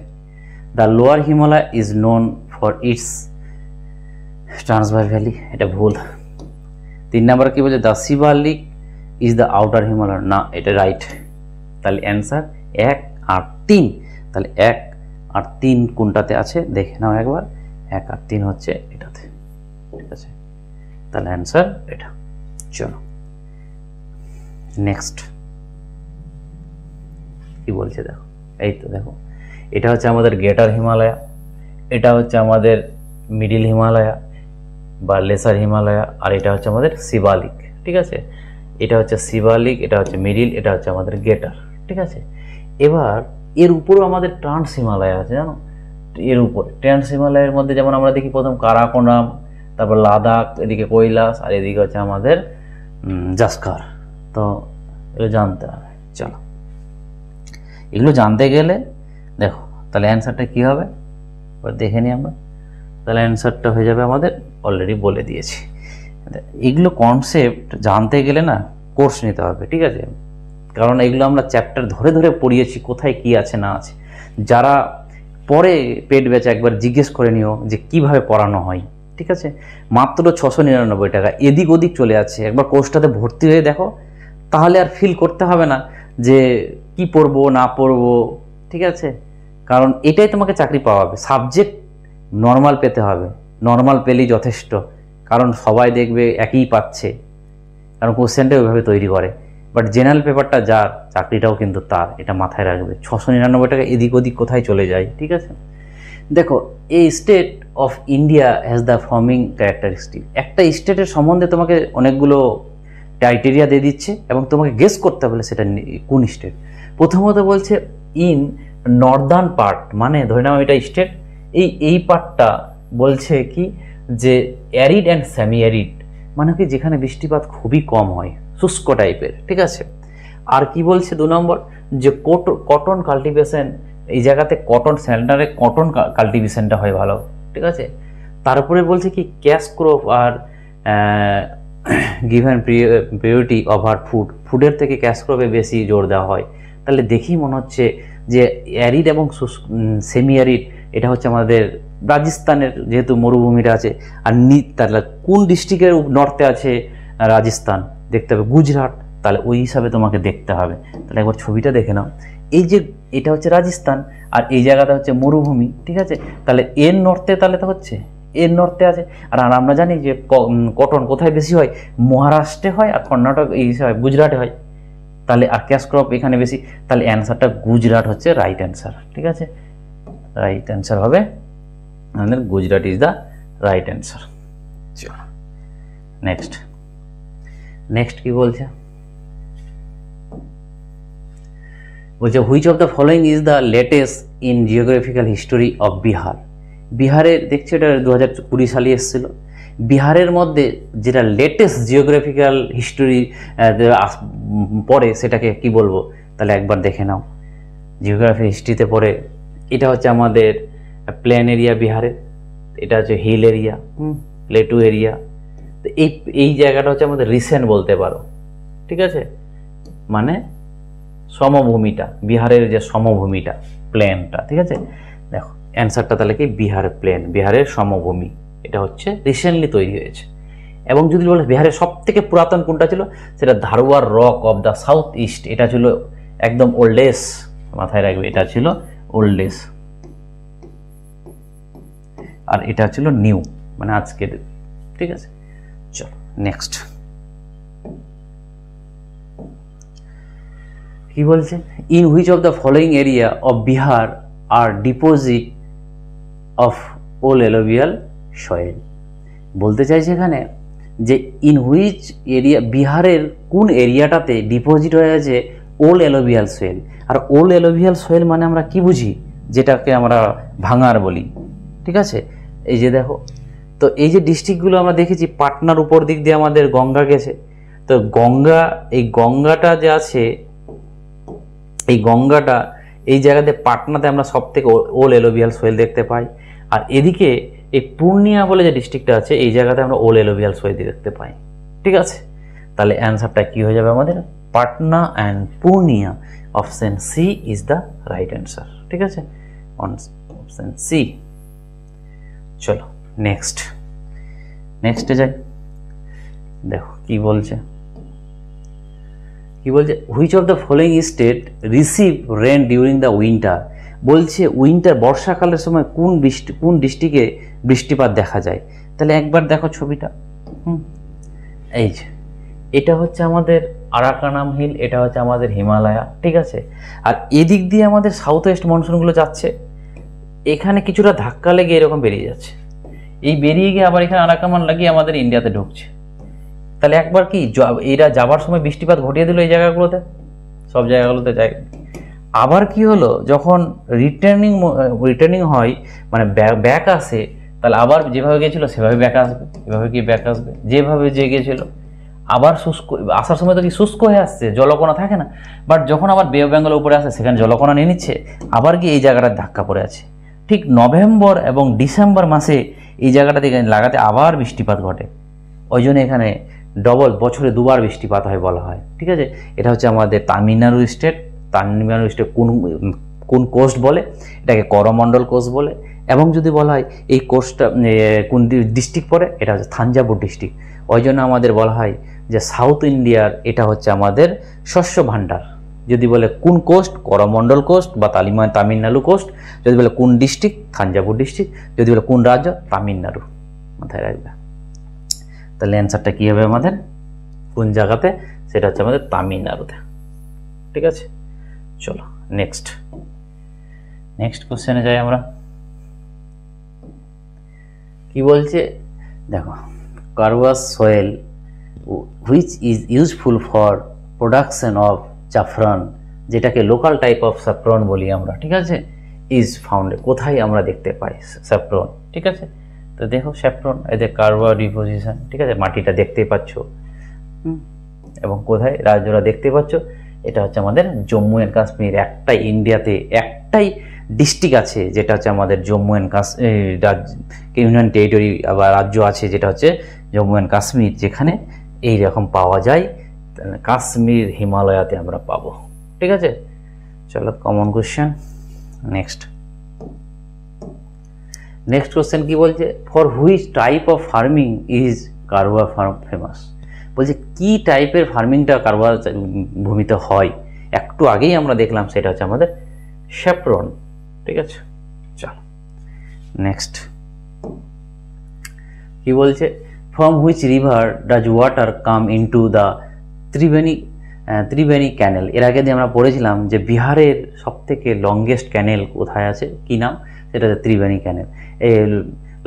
The lower Himalaya is known for its transverse valley, এটা ভুল। 3 নম্বর কি বলছে? The Shivalik is the outer Himalaya, না এটা রাইট। তাহলে অ্যান্সার 1 আর 3। তাহলে 1 আর 3 কোনটাতে আছে দেখে নাও একবার, 1 আর 3 হচ্ছে এটাতে। ঠিক আছে, তাহলে অ্যান্সার এটা। চলো নেক্সট কি বলছে দেখো, এই তো দেখো, এটা হচ্ছে আমাদের গ্রেটার হিমালয়া, এটা হচ্ছে আমাদের মিডিল হিমালয়া বা লেসার হিমালয়া, আর এটা হচ্ছে আমাদের শিবালিক। ঠিক আছে, এটা হচ্ছে শিবালিক, এটা হচ্ছে মিডিল, এটা হচ্ছে আমাদের গ্রেটার। ঠিক আছে, এবার এর উপরেও আমাদের ট্রান্স হিমালয়া আছে, জানো? এর উপরে ট্রান্স হিমালয়ের মধ্যে যেমন আমরা দেখি প্রথম কারাকোরাম, তারপর লাদাখ, এদিকে কৈলাস, আর এদিকে হচ্ছে আমাদের জাস্কার। তো এগুলো জানতে হবে। চলো, এগুলো জানতে গেলে দেখো তাহলে অ্যান্সারটা কি হবে এবার দেখে নিই আমরা। তাহলে অ্যান্সারটা হয়ে যাবে আমাদের, অলরেডি বলে দিয়েছি। এগুলো কনসেপ্ট জানতে গেলে না কোর্স নিতে হবে। ঠিক আছে, কারণ এগুলো আমরা চ্যাপ্টার ধরে ধরে পড়িয়েছি, কোথায় কি আছে না আছে। যারা পরে পেড ব্যাচ একবার জিজ্ঞেস করে নিও যে কিভাবে পড়ানো হয়। ঠিক আছে, মাত্র 699 টাকা, এদিক ওদিক চলে যাচ্ছে। একবার কোর্সটাতে ভর্তি হয়ে দেখো, তাহলে আর ফিল করতে হবে না যে কি পড়বো না পড়বো। ঠিক আছে, কারণ এটাই তোমাকে চাকরি পাওয়াবে। সাবজেক্ট নর্মাল পেতে হবে, নর্মাল পেলেই যথেষ্ট, কারণ সবাই দেখবে একই পাচ্ছে, কারণ কোশ্চেনটা ওইভাবে তৈরি করে। বাট জেনারেল পেপারটা যার, চাকরিটাও কিন্তু তার, এটা মাথায় রাখবে। 699 টাকা এদিক ওদিক কোথায় চলে যায়। ঠিক আছে, দেখো এই state of India has the forming characteristic. একটা স্টেটের সম্বন্ধে তোমাকে অনেকগুলো ক্রাইটেরিয়া দিয়ে দিচ্ছে এবং তোমাকে গেস করতে হবে সেটা কোন স্টেট। প্রথমত বলছে ইন নর্দার্ন পার্ট, মানে ধরে নাও এটা স্টেট, এই পার্টটা বলছে কি যে অ্যারিড অ্যান্ড সেমি অ্যারিড, মানে কি যেখানে বৃষ্টিপাত খুবই কম হয়, শুষ্ক টাইপের। ঠিক আছে, আর কি বলছে 2 নম্বর যে কটন কাল্টিভেশন, এই জায়গাতে কটন সেন্টারে কটন কাল্টিভেশনটা হয় ভালো। ঠিক আছে, তারপরে বলছে কি cash crop are given priority over ফুডের থেকে ক্যাশ ক্রপে বেশি জোর দেওয়া হয়। তাহলে দেখেই মনে হচ্ছে যে অ্যারিড এবং সেমি অ্যারিড এটা হচ্ছে আমাদের রাজস্থানের, যেহেতু মরুভূমিটা আছে। আর তাহলে কোন ডিস্ট্রিক্টের নর্থে আছে রাজস্থান, দেখতে হবে গুজরাট, তাহলে ওই হিসাবে তোমাকে দেখতে হবে। তাহলে একবার ছবিটা দেখে নাও, এই যে এটা হচ্ছে রাজস্থান আর এই জায়গাটা হচ্ছে মরুভূমি, ঠিক আছে। তাহলে এর নর্থে তাহলে তো হচ্ছে এর নর্থে আছে। আর আমরা জানি যে কটন কোথায় বেশি হয়, মহারাষ্ট্রে হয়, আর কর্ণাটক এই হয়, গুজরাটে হয়। তাহলে আর ক্যাশ ক্রপ এখানে বেশি, তাহলে অ্যান্সারটা গুজরাট হচ্ছে রাইট অ্যান্সার, ঠিক আছে। রাইট অ্যান্সার হবে আমাদের Gujarat is the right answer. চলো নেক্সট কি বলছে, which of the following is the latest in geographical history of Bihar. বিহারের দেখছি এটা 2020 সালে এসেছিল। বিহারের মধ্যে যেটা লেটেস্ট জিওগ্রাফিক্যাল হিস্টোরি পড়ে সেটাকে কি বলবো, তাহলে একবার দেখে নাও। জিওগ্রাফি হিস্ট্রিতে পড়ে এটা হচ্ছে আমাদের প্লেন এরিয়া বিহারের, এটা হচ্ছে হিল এরিয়া, প্লেটু এরিয়া। তো এই জায়গাটা হচ্ছে আমাদের রিসেন্ট বলতে পারো, ঠিক আছে, মানে সমভূমিটা, বিহারের যে সমভূমিটা প্লেনটা, ঠিক আছে। দেখো অ্যান্সারটা তাহলে কি বিহার প্লেন, বিহারের সমভূমি, এটা হচ্ছে রিসেন্টলি তৈরি হয়েছে। এবং যদি বলে বিহারের সব থেকে পুরাতন কোনটা ছিল, সেটা Dharwar rock of the south east, এটা ছিল একদম ওল্ডেস্ট, মাথায় রাখবে এটা ছিল ওল্ডেস্ট, আর এটা ছিল নিউ, মানে আজকের, ঠিক আছে। চলো নেক্সট কি বলছে, in which of the following area of Bihar are deposit of old alluvial soil. বলতে চাইছে এখানে যে ইন হুইচ এরিয়া, বিহারের কোন এরিয়াটাতে ডিপোজিট হয়ে আছে ওল এলোভিয়াল সয়েল। আর ওল এলোভিয়াল সয়েল মানে আমরা কি বুঝি, যেটাকে আমরা ভাঙার বলি, ঠিক আছে। এই যে দেখো, তো এই যে ডিস্ট্রিক্টগুলো আমরা দেখেছি, পাটনার উপর দিক দিয়ে আমাদের গঙ্গা গেছে, তো গঙ্গা, এই গঙ্গাটা যে আছে, এই গঙ্গাটা এই জায়গাতে পাটনাতে আমরা সব থেকে ওল এলোভিয়াল সয়েল দেখতে পাই। আর এদিকে এই পূর্ণিয়া বলে যে ডিস্ট্রিক্টটা আছে, এই জায়গাতে আমরা ওল এলোভিয়াল সয়েল দেখতে পাই, ঠিক আছে। তাহলে অ্যান্সারটা কি হয়ে যাবে আমাদের, Patna and Purnia, option C is the right answer, ঠিক আছে, অপশন সি। চলো নেক্সটে যাই, দেখো কি বলছে, which of the following state receive rain during the winter. বলছে উইন্টার, বর্ষাকালের সময় কোন ডিস্ট্রিক্টে বৃষ্টিপাত দেখা যায়। তাহলে একবার দেখো ছবিটা, এই যে এটা হচ্ছে আমাদের আরাকানাম হিল, এটা হচ্ছে আমাদের হিমালয়া, ঠিক আছে। আর এদিক দিয়ে আমাদের সাউথ ওয়েস্ট মনসুনগুলো যাচ্ছে, এখানে কিছুটা ধাক্কা লেগে এরকম বেরিয়ে যাচ্ছে, এই বেরিয়ে গিয়ে আবার এখানে আরাকামান লাগিয়ে আমাদের ইন্ডিয়াতে ঢুকছে। তাহলে একবার কি এরা যাবার সময় বৃষ্টিপাত ঘটিয়ে দিল এই জায়গাগুলোতে, সব জায়গাগুলোতে যায়। আবার কি হলো, যখন রিটার্নিং হয়, মানে ব্যাক আসে, তাহলে আবার যেভাবে গিয়েছিল সেভাবে ব্যাক আসবে, এভাবে কি ব্যাক আসবে, যেভাবে যে গিয়েছিল। আবার শুষ্ক আসার সময় তো কি শুষ্ক হয়ে আসছে, জলকণা থাকে না, বাট যখন আবার বে অফ বেঙ্গলের উপরে আসে সেখানে জলকণা নিয়ে নিচ্ছে, আবার কি এই জায়গাটার ধাক্কা পড়ে আছে। ঠিক নভেম্বর এবং ডিসেম্বর মাসে এই জায়গাটা থেকে লাগাতে আবার বৃষ্টিপাত ঘটে, ওই জন্য এখানে ডবল, বছরে দুবার বৃষ্টিপাত হয় বলা হয়, ঠিক আছে। এটা হচ্ছে আমাদের তামিলনাড়ু স্টেট কোন কোস্ট বলে, এটাকে করমণ্ডল কোস্ট বলে। এবং যদি বলা হয় এই কোস্টটা কোন ডিস্ট্রিক্ট পড়ে, এটা হচ্ছে থাঞ্জাভুর ডিস্ট্রিক্ট, ওই জন্য আমাদের বলা হয় যে সাউথ ইন্ডিয়ার এটা হচ্ছে আমাদের শস্য ভাণ্ডার। যদি বলে কোন কোস্ট, করমণ্ডল কোস্ট বা তামিলনাড়ু কোস্ট। যদি বলে কোন ডিস্ট্রিক্ট, থাঞ্জাভুর ডিস্ট্রিক্ট। যদি বলে কোন রাজ্য, তামিলনাড়ু, মাথায় রাখবে। তাহলে অ্যান্সারটা কী হবে আমাদের, কোন জায়গাতে, সেটা হচ্ছে আমাদের তামিলনাড়ুতে, ঠিক আছে। চলো নেক্সট কোশ্চেনে যাই আমরা। কি বলছে দেখো, karewas soil which is useful for production of জাফরান, যেটাকে লোকাল টাইপ অফ স্যাফরন বলি আমরা, ঠিক আছে, ইজ ফাউন্ড, কোথায় আমরা দেখতে পাই স্যাফরন, ঠিক আছে। তো দেখো স্যাফরন, এদের কার্বা ডিপোজিশন, ঠিক আছে, মাটিটা দেখতেই পাচ্ছ, এবং কোথায় রাজ্যরা দেখতে পাচ্ছ, এটা হচ্ছে আমাদের জম্মু অ্যান্ড কাশ্মীর। একটাই ইন্ডিয়াতে একটাই ডিস্ট্রিক্ট আছে যেটা হচ্ছে আমাদের Jammu and Kashmir union territory বা রাজ্য আছে, যেটা হচ্ছে জম্মু অ্যান্ড কাশ্মীর, যেখানে এই রকম পাওয়া যায়, কাশ্মীর হিমালয়াতে আমরা পাবো। ঠিক আছে, চলো কমন কোশ্চেন। নেক্সট কোশ্চেন কি বলছে, for which type of farming is karewa farm famous? বলছে কি টাইপের ফার্মিংটা কারওয়া ভূমিতে হয়, একটু আগেই আমরা দেখলাম, সেটা হচ্ছে আমাদের স্যাফরন। ঠিক আছে, চলো নেক্সট কি বলছে, from which river does water come into the Triveni canal? এর আগে দিয়ে আমরা পড়েছিলাম যে বিহারের সবথেকে লংগেস্ট ক্যানেল কোথায় আছে, কি নাম, সেটা হচ্ছে ত্রিবেণী ক্যানেল,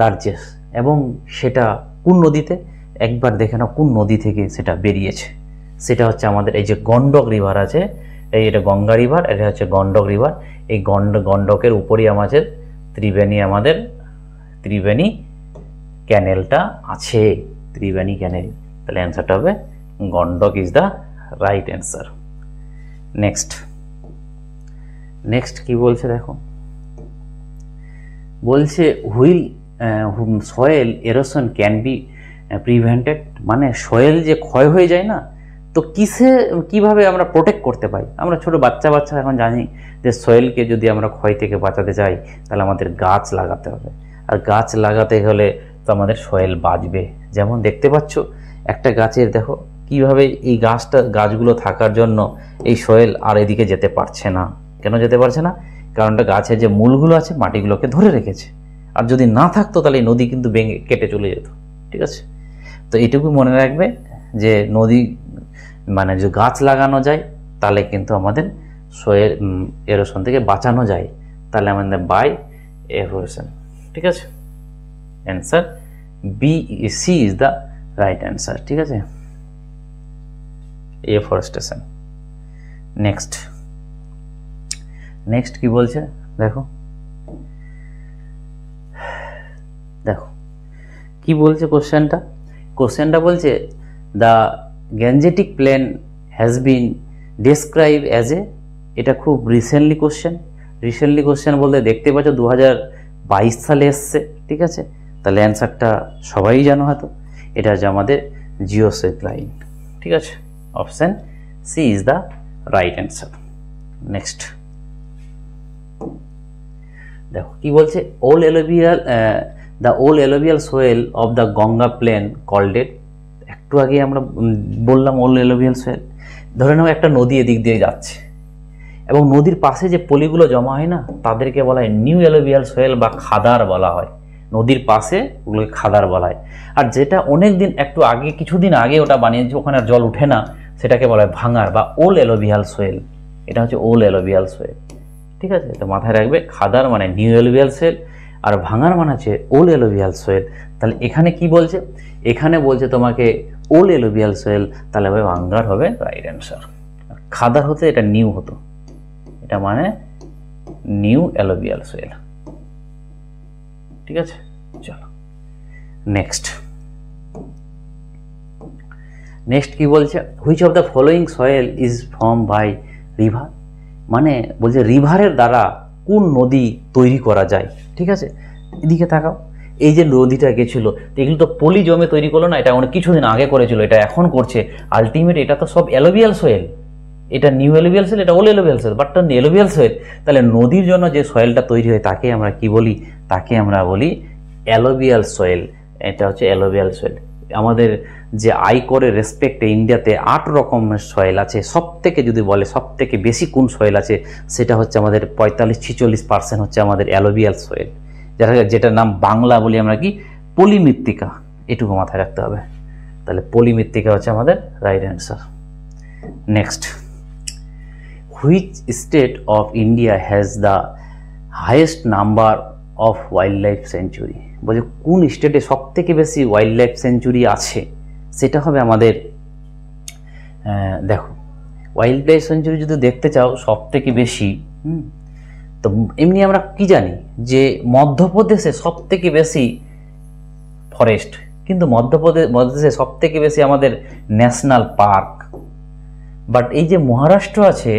লার্জেস্ট। এবং সেটা কোন নদীতে, একবার দেখে নাও কোন নদী থেকে সেটা বেরিয়েছে। সেটা হচ্ছে আমাদের এই যে গন্ডক রিভার আছে, এটা গঙ্গা রিভার, এটা হচ্ছে গন্ডক রিভার। এই গন্ডকের উপরই আমাদের ত্রিবেণী ক্যানেলটা আছে, ত্রিবেণী ক্যানেল। তাহলে অ্যান্সারটা হবে Gandak is the right answer. Next কি বলছে দেখো, বলছে wheel soil erosion can be prevented? মানে সয়েল যে ক্ষয় হয়ে যায় না, তো কিভাবে আমরা প্রোটেক্ট করতে পারি? আমরা ছোট বাচ্চা এখন জানি যে সয়েলকে যদি আমরা ক্ষয় থেকে বাঁচাতে চাই তাহলে আমাদের গাছ লাগাতে হবে, আর গাছ লাগাতে হলে তো আমাদের সয়েল বাঁচবে। যেমন দেখতে পাচ্ছ একটা গাছের দেখো কিভাবে এই গাছগুলো থাকার জন্য এই সয়েল আর এদিকে যেতে পারছে না। কেন যেতে পারছে না? কারণটা গাছের যে মূলগুলো আছে মাটিগুলোকে ধরে রেখেছে, আর যদি না থাকতো তাহলে এই নদী কিন্তু ভেঙে কেটে চলে যেত। ঠিক আছে, তো এইটুকু মনে রাখবে যে নদী মানে যে গাছ লাগানো যায় তাহলে কিন্তু আমাদের সয়েল এরোশন থেকে বাঁচানো যায়, তাহলে আমাদের বাই এরোশন। ঠিক আছে, answer B C is the right answer. ঠিক আছে, এফরেস্টেশন। নেক্সট কি বলছে দেখো কি বলছে কোশ্চেনটা বলছে the Gangetic plain has been describe as a, এটা খুব রিসেন্টলি কোশ্চেন বলতে দেখতে পাচ্ছ 2022 সালে এসছে। ঠিক আছে, তাহলে অ্যান্সারটা সবাই জানো হয়তো, এটা হচ্ছে আমাদের জিওসিনক্লাইন। ঠিক আছে, option C is the right answer. Next দেখো কি বলছে, the old alluvial soil of the Ganga plain called it. একটু আগে আমরা বললাম ওল্ড এলোভিয়াল সোয়েল। ধরে নাও একটা নদী এদিক দিয়ে যাচ্ছে এবং নদীর পাশে যে পলিগুলো জমা হয় না তাদেরকে বলা হয় নিউ এলোভিয়াল সোয়েল বা খাদার বলা হয়। নদীর পাশে ওগুলোকে খাদার বলা হয়। আর যেটা অনেকদিন একটু আগে কিছুদিন আগে ওটা বানিয়েছে, ওখানে আর জল উঠে না, সেটাকে বলা হয় ভাঙার বা ওল্ড এলোভিয়াল সোয়েল। এটা হচ্ছে ওল্ড এলোভিয়াল সোয়েল। ঠিক আছে, তো মাথায় রাখবে খাদার মানে নিউ এলোভিয়াল সোয়েল আর ভাঙার মানে হচ্ছে ওল্ড এলোভিয়াল সোয়েল। তাহলে এখানে কি বলছে, এখানে বলছে তোমাকে ওল্ড এলোভিয়াল সোয়েল, তাহলে হবে ভাঙ্গার হবে রাইট অ্যান্সার। খাদার হতে এটা নিউ হতো, এটা মানে নিউ এলোভিয়াল সোয়েল। ঠিক আছে, চলো নেক্সট কি বলছে, which of the following soil is form by river? মানে বলছে রিভারের দ্বারা কোন নদী তৈরি করা যায়। ঠিক আছে, এদিকে তাকাও, এই যে নদীটা গেছিল এগুলো তো পলি জমে তৈরি করলো না, এটা অনেক কিছুদিন আগে করেছিল, এটা এখন করছে। আলটিমেট এটা তো সব এলোভিয়াল সোয়েল, এটা নিউ এলোভিয়াল সোয়েল, এটা old alluvial Soyel, but এলোভিয়াল Soyel. তাহলে নদীর জন্য যে সয়েলটা তৈরি হয় তাকে আমরা কি বলি? তাকে আমরা বলি অ্যালোভিয়াল সয়েল। এটা হচ্ছে অ্যালোভিয়াল সয়েল। আমাদের যে আয়করের রেসপেক্টে ইন্ডিয়াতে 8 রকমের সয়েল আছে, সব থেকে যদি বলে সব থেকে বেশি কোন সয়েল আছে, সেটা হচ্ছে আমাদের 45-46% হচ্ছে আমাদের অ্যালোভিয়াল সয়েল, যেটার নাম বাংলা বলি আমরা কি পলিমৃত্তিকা। এটুকু মাথায় রাখতে হবে। তাহলে পলিমৃত্তিকা হচ্ছে আমাদের right answer. Next, which state of India has the highest number of wild life century? বলছে কোন স্টেটে সব থেকে বেশি ওয়াইল্ড লাইফ সেঞ্চুরি আছে, সেটা হবে আমাদের দেখো ওয়াইল্ড লাইফ সেঞ্চুরি যদি দেখতে চাও সব থেকে বেশি, তো এমনি আমরা কি জানি যে মধ্যপ্রদেশে সব থেকে বেশি ফরেস্ট, কিন্তু মধ্যপ্রদেশে সব থেকে বেশি আমাদের ন্যাশনাল পার্ক। বাট এই যে মহারাষ্ট্র আছে,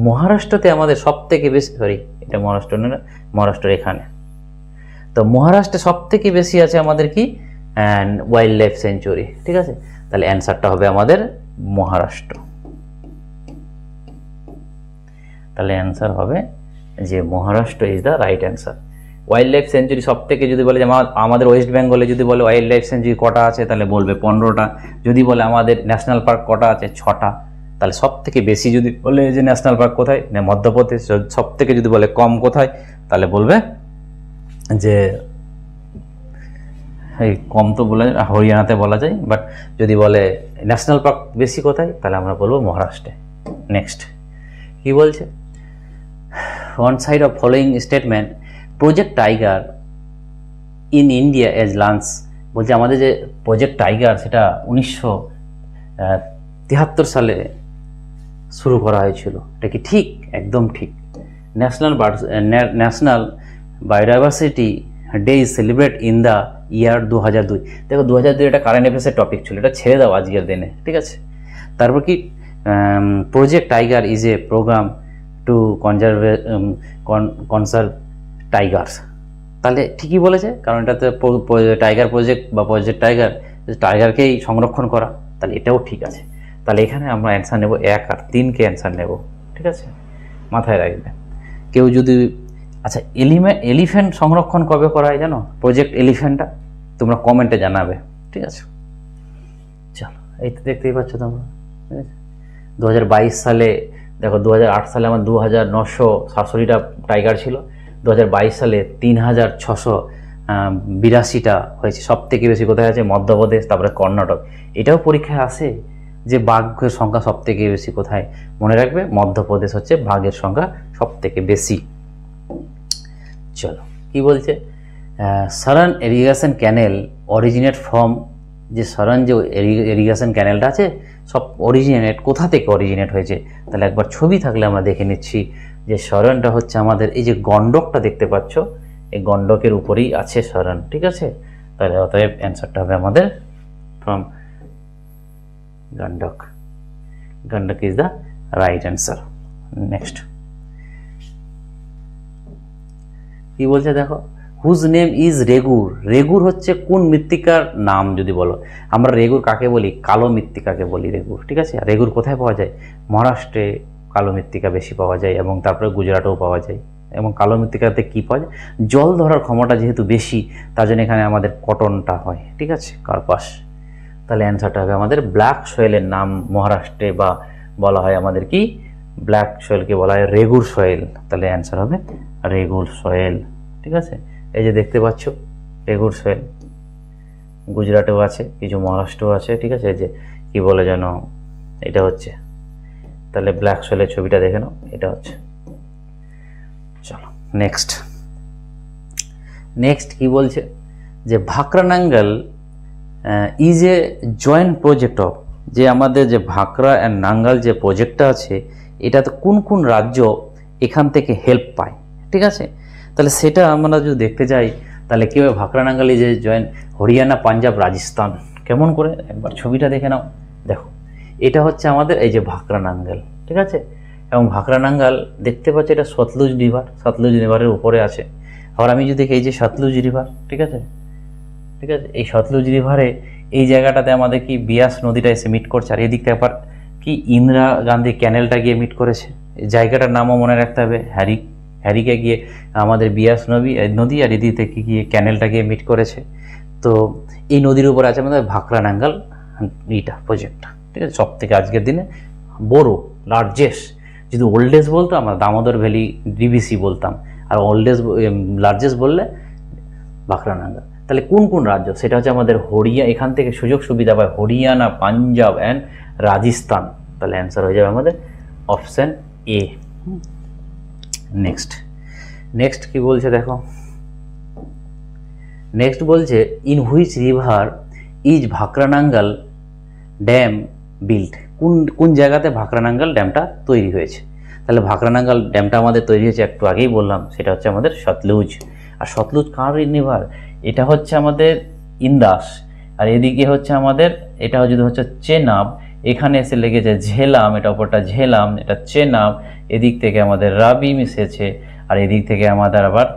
মহারাষ্ট্রতে আমাদের সব থেকে বেশি, সরি এটা মহারাষ্ট্র না, মহারাষ্ট্র এখানে, তো মহারাষ্ট্রে সব থেকে বেশি আছে আমাদের কি ওয়াইল্ড লাইফ সেঞ্চুরি। ঠিক আছে, তাহলে অ্যান্সারটা হবে আমাদের মহারাষ্ট্র। তাহলে অ্যান্সার হবে যে Maharashtra is the right answer. Wild life century সব থেকে যদি বলে যে আমাদের ওয়েস্ট বেঙ্গলে যদি বলে ওয়াইল্ড লাইফ সেঞ্চুরি কটা আছে, তাহলে বলবে 15টা। যদি বলে আমাদের ন্যাশনাল পার্ক কটা আছে, 6টা। তাহলে সব থেকে বেশি যদি বলে যে ন্যাশনাল পার্ক কোথায়, মধ্যপ্রদেশ। সব থেকে যদি বলে কম কোথায়, তাহলে বলবে যে এই কম তো বলে হরিয়ানাতে বলা যায়, বাট যদি বলে ন্যাশনাল পার্ক বেশি কোথায়, তাহলে আমরা বলবো মহারাষ্ট্রে। নেক্সট কি বলছে, on side of following statement Project Tiger in India as launch. বলছে আমাদের যে প্রজেক্ট টাইগার সেটা 1973 সালে শুরু করা হয়েছিল। এটা কি ঠিক? একদম ঠিক। National biodiversity day is celebrate in the year 2002। দেখো 2002 এটা কারেন্ট অ্যাফেয়ার্সের টপিক ছিল, এটা ছেড়ে দাও আজকের দিনে, ঠিক আছে। তারপর কি Project Tiger is a program to conserve tigers. তাহলে ঠিকই বলেছে, কারণ এটাতে টাইগার প্রজেক্ট বা প্রজেক্ট টাইগারকেই সংরক্ষণ করা, তাহলে এটাও ঠিক আছে। তাহলে এখানে আমরা অ্যান্সার নেব 1 আর 3কে অ্যান্সার নেব, ঠিক আছে, মাথায় রাখবে। কেউ যদি আচ্ছা এলিফ্যান্ট সংরক্ষণ কবে করা হয় জানো, প্রজেক্ট এলিফ্যান্টটা? তোমরা কমেন্টে জানাবে, ঠিক আছে। চলো, এই তো দেখতেই পাচ্ছ তোমরা, ঠিক আছে। 2022 সালে দেখো, 2008 সালে আমার 2967টা টাইগার ছিল, 2022 সালে 3682টা হয়েছে। সব থেকে বেশি কোথায় আছে? মধ্যপ্রদেশ, তারপরে কর্ণাটক। এটাও পরীক্ষায় আসে যে বাঘের সংখ্যা সব থেকে বেশি কোথায়। মনে রাখবে মধ্যপ্রদেশ হচ্ছে বাঘের সংখ্যা সব থেকে বেশি। চলো কি বলছে, সারান ইরিগেশন ক্যানেল অরিজিনেট ফ্রম। যে সারান যে ইরিগেশন ক্যানেলটা আছে সব অরিজিনেট কোথা থেকে অরিজিনেট হয়েছে, তাহলে একবার ছবি থাকলে আমরা দেখে নিচ্ছি যে সারানটা হচ্ছে আমাদের এই যে গন্ডকটা দেখতে পাচ্ছ, এই গন্ডকের উপরেই আছে সারান, ঠিক আছে। তাহলে অতএব অ্যান্সারটা হবে আমাদের from Gandak. Gandak is the right answer. Next কি বলছে দেখো, whose name is regur. Regur হচ্ছে কোন মৃত্তিকার নাম যদি বলো, আমরা রেগুর কাকে বলি? কালো মৃত্তিকাকে বলি রেগুর, ঠিক আছে। রেগুর কোথায় পাওয়া যায়? মহারাষ্ট্রে কালো মৃত্তিকা বেশি পাওয়া যায়, এবং তারপরে গুজরাটেও পাওয়া যায়। এবং কালো মৃত্তিকাতে কী পাওয়া যায়? জল ধরার ক্ষমতা যেহেতু বেশি, তার জন্য এখানে আমাদের কটনটা হয়, ঠিক আছে, কার্পাস। তাহলে অ্যান্সারটা হবে আমাদের ব্ল্যাক সয়েলের নাম মহারাষ্ট্রে বা বলা হয় আমাদের কি, ব্ল্যাক সয়েলকে বলা হয় রেগুর সয়েল। তাহলে অ্যান্সার হবে রেগুর সয়েল, ঠিক আছে। এই যে দেখতে পাচ্ছ রেগুর সয়েল, গুজরাটেও আছে, কিছু মহারাষ্ট্রও আছে, ঠিক আছে। এই যে কি বলে যেন, এটা হচ্ছে, তাহলে ব্ল্যাক সয়েলের ছবিটা দেখে নাও, এটা হচ্ছে। চলো নেক্সট কি বলছে, যে ভাকরা নাঙ্গল is a joint project of. যে আমাদের যে ভাকরা অ্যান্ড নাঙ্গল যে প্রজেক্টটা আছে, এটাতে কোন কোন রাজ্য এখান থেকে হেল্প পায়, ঠিক আছে। তাহলে সেটা আমরা যদি দেখতে যাই, তাহলে কীভাবে ভাকরা নাঙ্গল is a joint, Haryana, Punjab, Rajasthan. কেমন করে একবার ছবিটা দেখে নাও, দেখো এটা হচ্ছে আমাদের এই যে ভাকরা নাঙ্গল, ঠিক আছে। এবং ভাকরা নাঙ্গল দেখতে পাচ্ছি এটা সতলুজ রিভারের উপরে আছে। আবার আমি যদি দেখি এই যে সতলুজ রিভার, ঠিক আছে, এই সতলুজ রিভারে এই জায়গাটাতে আমাদের কি বিয়াস নদীটা এসে মিট করছে, আর এদিকটা আবার কি ইন্দিরা গান্ধী ক্যানেলটা গিয়ে মিট করেছে। এই জায়গাটার নামও মনে রাখতে হবে, হ্যারিকে গিয়ে আমাদের বিয়াস নদী, আর এদিক থেকে গিয়ে ক্যানেলটা গিয়ে মিট করেছে। তো এই নদীর উপর আছে আমাদের ভাকরা নাঙ্গল এইটা প্রজেক্টটা, ঠিক আছে। সব থেকে আজকের দিনে বড়, লার্জেস্ট। যদি ওল্ডেস্ট বলতো আমরা দামোদর ভ্যালি ডিবিসি বলতাম, আর লার্জেস্ট বললে ভাকরা নাঙ্গল। তাহলে কোন কোন রাজ্য, সেটা হচ্ছে আমাদের এখান থেকে সুযোগ সুবিধা পায় হরিয়ানা, পাঞ্জাব অ্যান্ড রাজস্থান। তাহলে অ্যান্সার হয়ে যাবে আমাদের অপশান এ। নেক্সট কি বলছে দেখো, নেক্সট বলছে in which river is Bhakra নাঙ্গল ড্যাম বিল্ট। কোন জায়গাতে ভাকরা নাঙ্গল ড্যামটা তৈরি হয়েছে। তাহলে ভাকরা নাঙ্গল ড্যামটা আমাদের তৈরি হয়েছে, একটু আগেই বললাম, সেটা হচ্ছে আমাদের সতলুজ। আর সতলুজ কার রিভার? এটা হচ্ছে আমাদের ইন্দাস, আর এদিকে হচ্ছে আমাদের, এটা যদি হচ্ছে চেনাব, এখানে এসে লেগেছে ঝেলাম, এটা ওপরটা ঝেলাম, এটা চেনাব, এদিক থেকে আমাদের রাবি মিশেছে, আর এদিক থেকে আমাদের আবার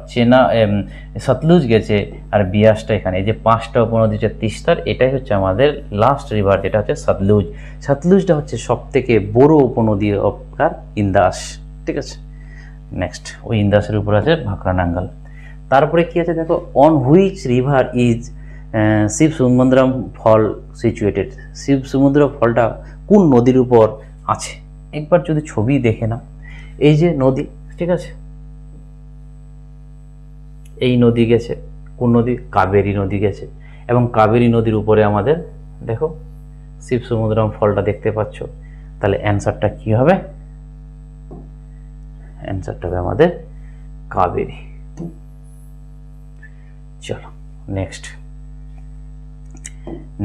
সতলুজ গেছে, আর বিয়াসটা এখানে। এই যে 5টা উপনদী হচ্ছে তিস্তার, এটাই হচ্ছে আমাদের লাস্ট রিভার, যেটা হচ্ছে সতলুজ। সতলুজটা হচ্ছে সব থেকে বড় উপনদী অফকার ইন্দাস, ঠিক আছে। নেক্সট, ওই ইন্দাসের উপর আছে ভাকরা নাঙ্গাল। তারপরে কি আছে দেখো, on which river is Shivasamudram fall situated. Shivasamudra ফলটা কোন নদীর উপর আছে? একবার যদি ছবি দেখে নাও, এই যে নদী, ঠিক আছে, এই নদী গেছে, কোন নদী? কাবেরী নদী গেছে, এবং কাবেরী নদীর উপরে আমাদের দেখো শিব সমুদ্রম ফলটা দেখতে পাচ্ছ। তাহলে অ্যান্সারটা কি হবে? অ্যান্সারটা হবে আমাদের কাবেরী। চলো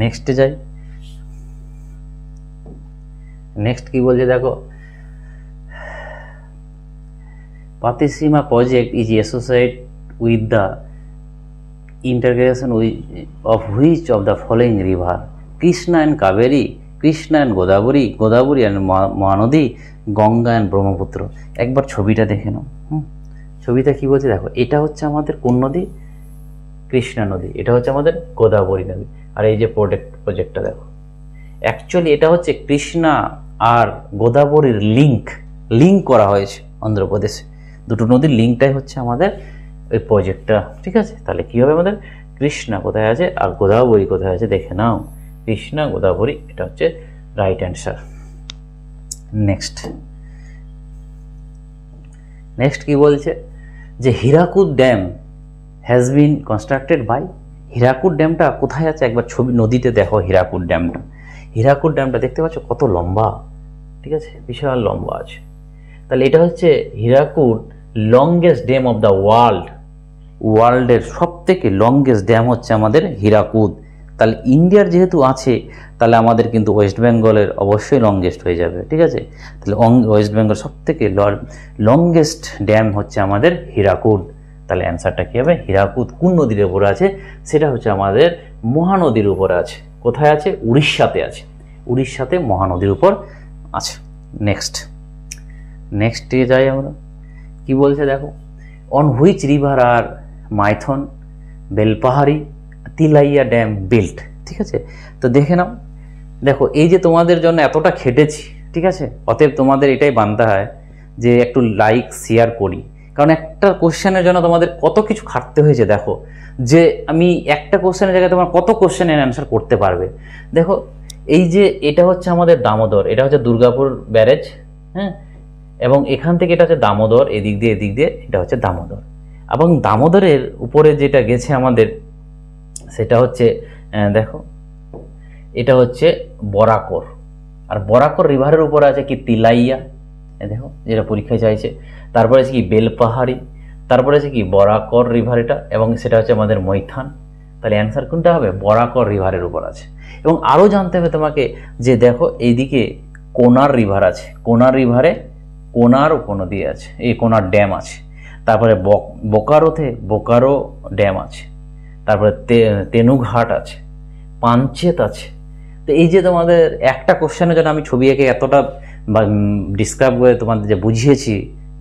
নেক্সটে যাই। নেক্সট কি বলছে দেখো, Pattiseema project is associated with the integration of which of the following river? Krishna and Kaveri, Krishna and Godavari, Godavari and Mahanadi, Ganga and Brahmaputra. একবার ছবিটা দেখে নাও। ছবিটা কি বলছে দেখো, এটা হচ্ছে আমাদের কোন নদী? কৃষ্ণা নদী। এটা হচ্ছে আমাদের গোদাবরী নদী। আর এই যে প্রজেক্টটা দেখো, অ্যাকচুয়ালি এটা হচ্ছে কৃষ্ণা আর গোদাবরীর লিঙ্ক করা হয়েছে অন্ধ্রপ্রদেশে। দুটো নদীর লিঙ্কটাই হচ্ছে আমাদের ওই প্রজেক্টটা, ঠিক আছে। তাহলে কি হবে আমাদের? কৃষ্ণা কোথায় আছে আর গোদাবরী কোথায় আছে দেখে নাও। কৃষ্ণা গোদাবরী, এটা হচ্ছে রাইট অ্যান্সার। নেক্সট কি বলছে যে Hirakud dam has been constructed by. Hirakud ড্যামটা কোথায় আছে? একবার ছবি নদীতে দেখো হীরাকুদ ড্যামটা। হীরাকুদ ড্যামটা দেখতে পাচ্ছ কত লম্বা, ঠিক আছে, বিশাল লম্বা আছে। তাহলে এটা হচ্ছে Hirakud longest dam of the ওয়ার্ল্ডের সব থেকে লংগেস্ট ড্যাম হচ্ছে আমাদের হীরাকুদ। তাহলে ইন্ডিয়ার যেহেতু আছে, তাহলে আমাদের কিন্তু ওয়েস্ট বেঙ্গলের অবশ্যই লংগেস্ট হয়ে যাবে, ঠিক আছে। তাহলে ওয়েস্ট বেঙ্গল সব থেকে লংগেস্ট ড্যাম হচ্ছে আমাদের হীরাকুদ। তাহলে অ্যান্সারটা কী হবে? হীরাকুদ কোন নদীর উপরে আছে? সেটা হচ্ছে আমাদের মহানদীর উপরে আছে। কোথায় আছে? উড়িষ্যাতে আছে। উড়িষ্যাতে মহানদীর উপর আছে। নেক্সটে যাই আমরা। কি বলছে দেখো, on which river are Maithon, Belpahari, Tilaiya dam built, ঠিক আছে। তো দেখে নাও, দেখো এই যে তোমাদের জন্য এতটা খেটেছি, ঠিক আছে, অতএব তোমাদের এটাই বানতে হয় যে একটু লাইক শেয়ার করি, কারণ একটা কোশ্চেনের জন্য তোমাদের কত কিছু খাটতে হয়েছে। দেখো যে আমি একটা কোশ্চেনের জায়গায় তোমার কত কোশ্চেনের অ্যান্সার করতে পারবে। দেখো এই যে এটা হচ্ছে আমাদের দামোদর, এটা হচ্ছে দুর্গাপুর ব্যারেজ, হ্যাঁ, এবং এখান থেকে এটা হচ্ছে দামোদর, এদিক দিয়ে এটা হচ্ছে দামোদর। এবং দামোদরের উপরে যেটা গেছে আমাদের সেটা হচ্ছে দেখো এটা হচ্ছে বরাকর, আর বরাকর রিভারের উপরে আছে কি? তিলাইয়া, দেখো যেটা পরীক্ষায় চাইছে। তারপরে আছে কি? বেলপাহাড়ি। তারপরে আছে কি? বরাকর রিভার এটা, এবং সেটা হচ্ছে আমাদের মৈথান। তাহলে অ্যান্সার কোনটা হবে? বরাকর রিভারের উপর আছে। এবং আরও জানতে হবে তোমাকে যে দেখো এইদিকে কোনার রিভার আছে, কোনার রিভারে কোনার উপনদী আছে, এই কোনার ড্যাম আছে। তারপরে বোকারোতে বোকারো ড্যাম আছে। তারপরে তেনুঘাট আছে, পাঞ্চেত আছে। তো এই যে তোমাদের একটা কোশ্চেনের জন্য আমি ছবি এঁকে এতটা ডিসক্রাইব করে তোমাদের যে বুঝিয়েছি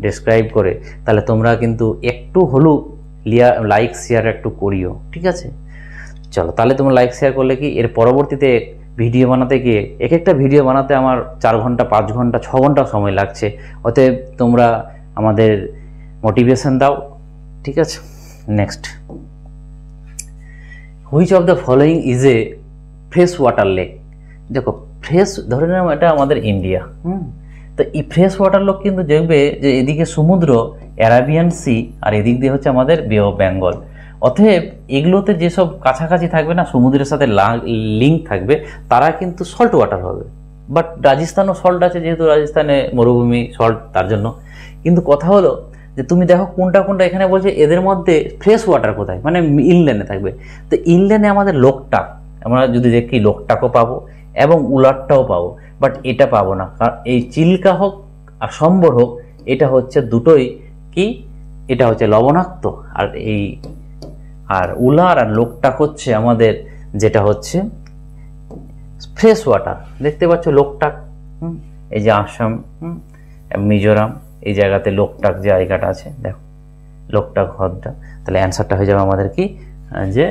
ডিসক্রাইব করে, তাহলে তোমরা কিন্তু একটু হলেও লাইক শেয়ার একটু করিও, ঠিক আছে। চলো তাহলে তোমরা লাইক শেয়ার করলে কি এর পরবর্তীতে ভিডিও বানাতে গিয়ে একটা ভিডিও বানাতে আমার 4 ঘন্টা 5 ঘন্টা 6 ঘন্টা সময় লাগছে। অতএব তোমরা আমাদের মোটিভেশন দাও, ঠিক আছে। Next, which of the following is a fresh water lake. দেখো ফ্রেশ, ধরে নাও এটা আমাদের ইন্ডিয়া, তো এই ফ্রেশ ওয়াটার লেক কিন্তু দেখবে যে এদিকে সমুদ্র অ্যারাবিয়ান সি, আর এদিক দিয়ে হচ্ছে আমাদের বে অফ বেঙ্গল। অতএব এগুলোতে যেসব কাছাকাছি থাকবে না, সমুদ্রের সাথে লিঙ্ক থাকবে, তারা কিন্তু সল্ট ওয়াটার হবে। বাট রাজস্থানও সল্ট আছে, যেহেতু রাজস্থানে মরুভূমি সল্ট, তার জন্য। কিন্তু কথা হলো যে তুমি দেখো কোনটা এখানে বলছে এদের মধ্যে ফ্রেশ ওয়াটার কোথায়, মানে ইনল্যান্ডে থাকবে। তো ইনল্যান্ডে আমাদের লোকটাক, আমরা যদি দেখি লোকটাকও পাবো এবং উলাটটাও পাবো, বাট এটা পাবো না। কারণ এই চিল্কা হোক আর সম্বর হোক, এটা হচ্ছে দুটোই কি, এটা হচ্ছে লবণাক্ত, আর উলার আর লোকটাক হচ্ছে আমাদের যেটা হচ্ছে ফ্রেশ ওয়াটার। দেখতে পাচ্ছ লোকটাক, এই যে আসাম, মিজোরাম, এই জায়গাতে লোকটাক জায়গাটা আছে, দেখো লোকটা ঘরটা, তাহলে অ্যান্সারটা হয়ে যাবে আমাদের কি যে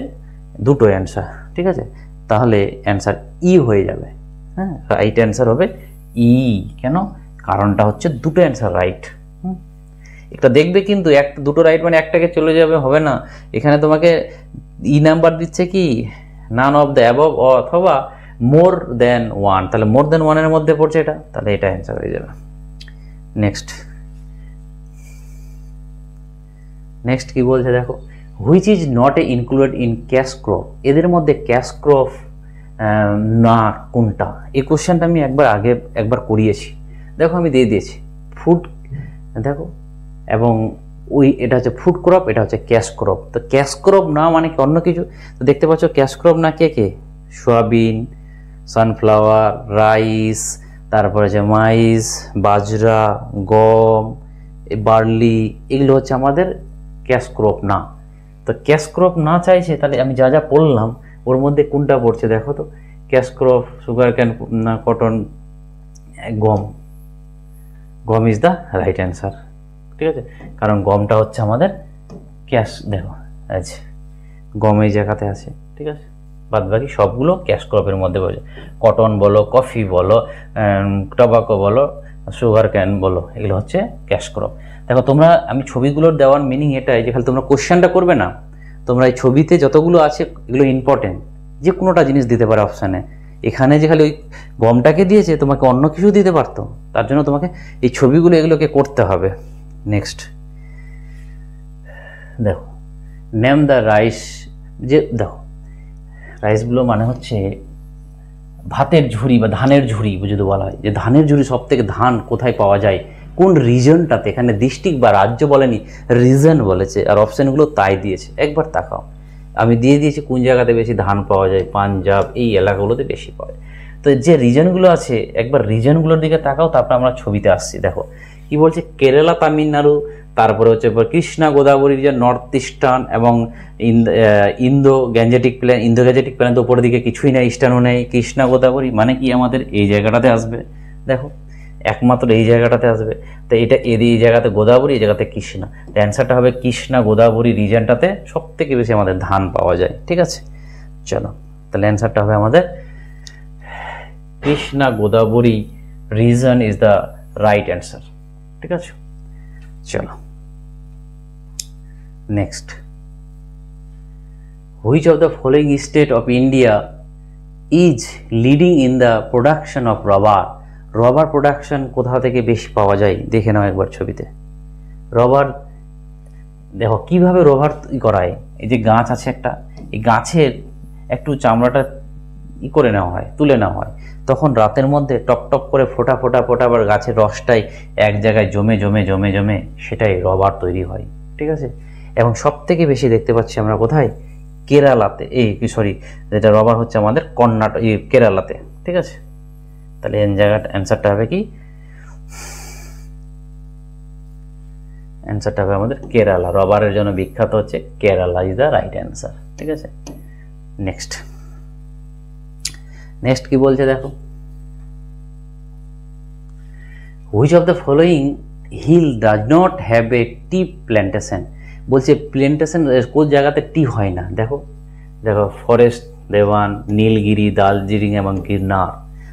দুটো অ্যান্সার। ঠিক আছে, তাহলে অ্যান্সার ই হয়ে যাবে। হ্যাঁ, রাইট অ্যান্সার হবে ই। কেন? কারণটা হচ্ছে দুটো অ্যান্সার রাইট। একটা দেখবে কিন্তু একটা দুটো রাইট মানে একটাকে চলে যাবে, হবে না। এখানে তোমাকে ই নাম্বার দিচ্ছে কি নান অফ দ্য অ্যাবভ অথবা মোর দেন ওয়ান, তাহলে মোর দেন ওয়ানের মধ্যে পড়ছে এটা, তাহলে এটা অ্যান্সার হয়ে যাবে। নেক্সট কি বলছে দেখো, which is not a included in cash crop, এদের মধ্যে ক্যাশ ক্রপ না কোনটা? এই কোশ্চেনটা আমি একবার করিয়েছি, দেখো আমি দিয়ে দিয়েছি ফুড, দেখো, এবং এটা হচ্ছে ফুড ক্রপ, এটা হচ্ছে ক্যাশ ক্রপ। তো ক্যাশ ক্রপ না মানে কি অন্য কিছু? তো দেখতে পাচ্ছ ক্যাশ ক্রপ না কে কে, সয়াবিন, সানফ্লাওয়ার, রাইস, তারপরে যে মাইজ, বাজরা, গম, বার্লি, এগুলো হচ্ছে আমাদের ক্যাশ ক্রপ না। তো ক্যাশ ক্রপ না চাইছে, তাহলে আমি যা যা বললাম ওর মধ্যে কোনটা পড়ছে দেখো তো। Cash crop, sugar cane, cotton, গম ইজ দ্য রাইট অ্যান্সার। ঠিক আছে, কারণ গমটা হচ্ছে আমাদের ক্যাশ, দেখো আচ্ছা গম এই জায়গাতে আছে। ঠিক আছে, বাদ বাকি সবগুলো ক্যাশ ক্রপের মধ্যে পড়ছে। কটন বলো, কফি বলো, টবাকো বলো, সুগার ক্যান বলো, এগুলো হচ্ছে ক্যাশ ক্রপ। দেখো তোমরা, আমি ছবিগুলোর দেওয়ার মিনিং এটাই যে খালি তোমরা কোশ্চেনটা করবে না, তোমরা এই ছবিতে যতগুলো আছে এগুলো ইম্পর্টেন্ট, যে কোনোটা জিনিস দিতে পারে অপশানে। এখানে যে খালি ওই গমটাকে দিয়েছে, তোমাকে অন্য কিছু দিতে পারতো, তার জন্য তোমাকে এই ছবিগুলো এগুলোকে করতে হবে। নেক্সট দেখো, নেম দ্য রাইস, যে দেখো রাইসগুলো মানে হচ্ছে ভাতের ঝুড়ি বা ধানের ঝুড়ি যদি বলা হয়, যে ধানের ঝুড়ি সব থেকে ধান কোথায় পাওয়া যায়, কোন রিজনটাতে, এখানে ডিস্ট্রিক্ট বা রাজ্য বলেনি, রিজন বলেছে, আর অপশানগুলো তাই দিয়েছে। একবার তাকাও, আমি দিয়ে দিয়েছি কোন জায়গাতে বেশি ধান পাওয়া যায়, পাঞ্জাব, এই এলাকাগুলোতে বেশি পাওয়া যায়। তো যে রিজনগুলো আছে একবার রিজনগুলোর দিকে তাকাও, তারপর আমরা ছবিতে আসছি। দেখো কি বলছে, কেরালা, তামিলনাড়ু, তারপরে হচ্ছে কৃষ্ণা গোদাবরী যে নর্থ ইস্টার্ন, এবং ইন্দো গ্যাঞ্জেটিক প্ল্যান তো উপরের দিকে কিছুই নেই, ইস্টার্নও নেই। কৃষ্ণা গোদাবরী মানে কি আমাদের এই জায়গাটাতে আসবে, দেখো একমাত্র এই জায়গাটাতে আসবে। তো এটা এই জায়গাতে গোদাবরী, এই জায়গাতে কৃষ্ণা, তো অ্যান্সারটা হবে কৃষ্ণা গোদাবরী রিজনটাতে সব থেকে বেশি আমাদের ধান পাওয়া যায়। ঠিক আছে, চলো তাহলে অ্যান্সারটা হবে আমাদের Krishna Godavari reason is the right answer. ঠিক আছে, চলো next, which of the following state of India is leading in the production of rubber, rubber production কোথা থেকে বেশি পাওয়া যায় দেখে নাও একবার ছবিতে। রবার দেখো কিভাবে রবার করায়, এই যে গাছ আছে একটা, এই গাছের একটু চামড়াটা করে নেওয়া হয়, তুলে নেওয়া হয়, তখন রাতের মধ্যে টপ টপ করে ফোটা ফোটা ফোটা, আবার গাছের রসটাই এক জায়গায় জমে জমে জমে জমে সেটাই রবার তৈরি হয়। ঠিক আছে, এবং সব থেকে বেশি দেখতে পাচ্ছি আমরা কোথায়, কেরালাতে, যেটা রবার হচ্ছে আমাদের কর্ণাটক, কেরালাতে। ঠিক আছে, তাহলে অ্যান্সারটা হবে কি, অ্যান্সারটা হবে আমাদের কেরালা, রবারের জন্য বিখ্যাত হচ্ছে Kerala is the right answer. ঠিক আছে, নেক্সট কি বলছে দেখো, which of the following hill does not have a tea plantation, বলছে প্ল্যান্টেশন কোন জায়গাতে টি হয় না। দেখো দেখো ফরেস্ট, দেওয়ান, নীলগিরি, দার্জিলিং এবং গিরনার।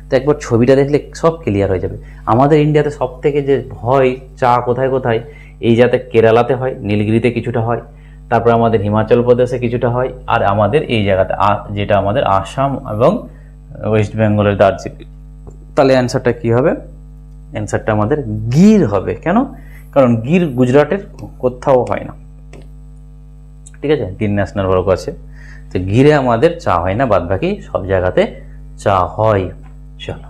তো একবার ছবিটা দেখলে সব ক্লিয়ার হয়ে যাবে। আমাদের ইন্ডিয়াতে সব থেকে যে হয় চা কোথায় কোথায়, এই যাতে কেরালাতে হয়, নীলগিরিতে কিছুটা হয়, তারপর আমাদের হিমাচল প্রদেশে কিছুটা হয়, আর আমাদের এই জায়গাতে যেটা আমাদের আসাম এবং ওয়েস্ট বেঙ্গলের দার্জিলিং। তাহলে অ্যান্সারটা কি হবে, অ্যান্সারটা আমাদের গির হবে। কেন? কারণ গির গুজরাটের কোথাও হয় না। ঠিক আছে, গির ন্যাশনাল পার্ক আছে, তো গিরে আমাদের চা হয় না, বাদ বাকি সব জায়গাতে চা হয়। চলো,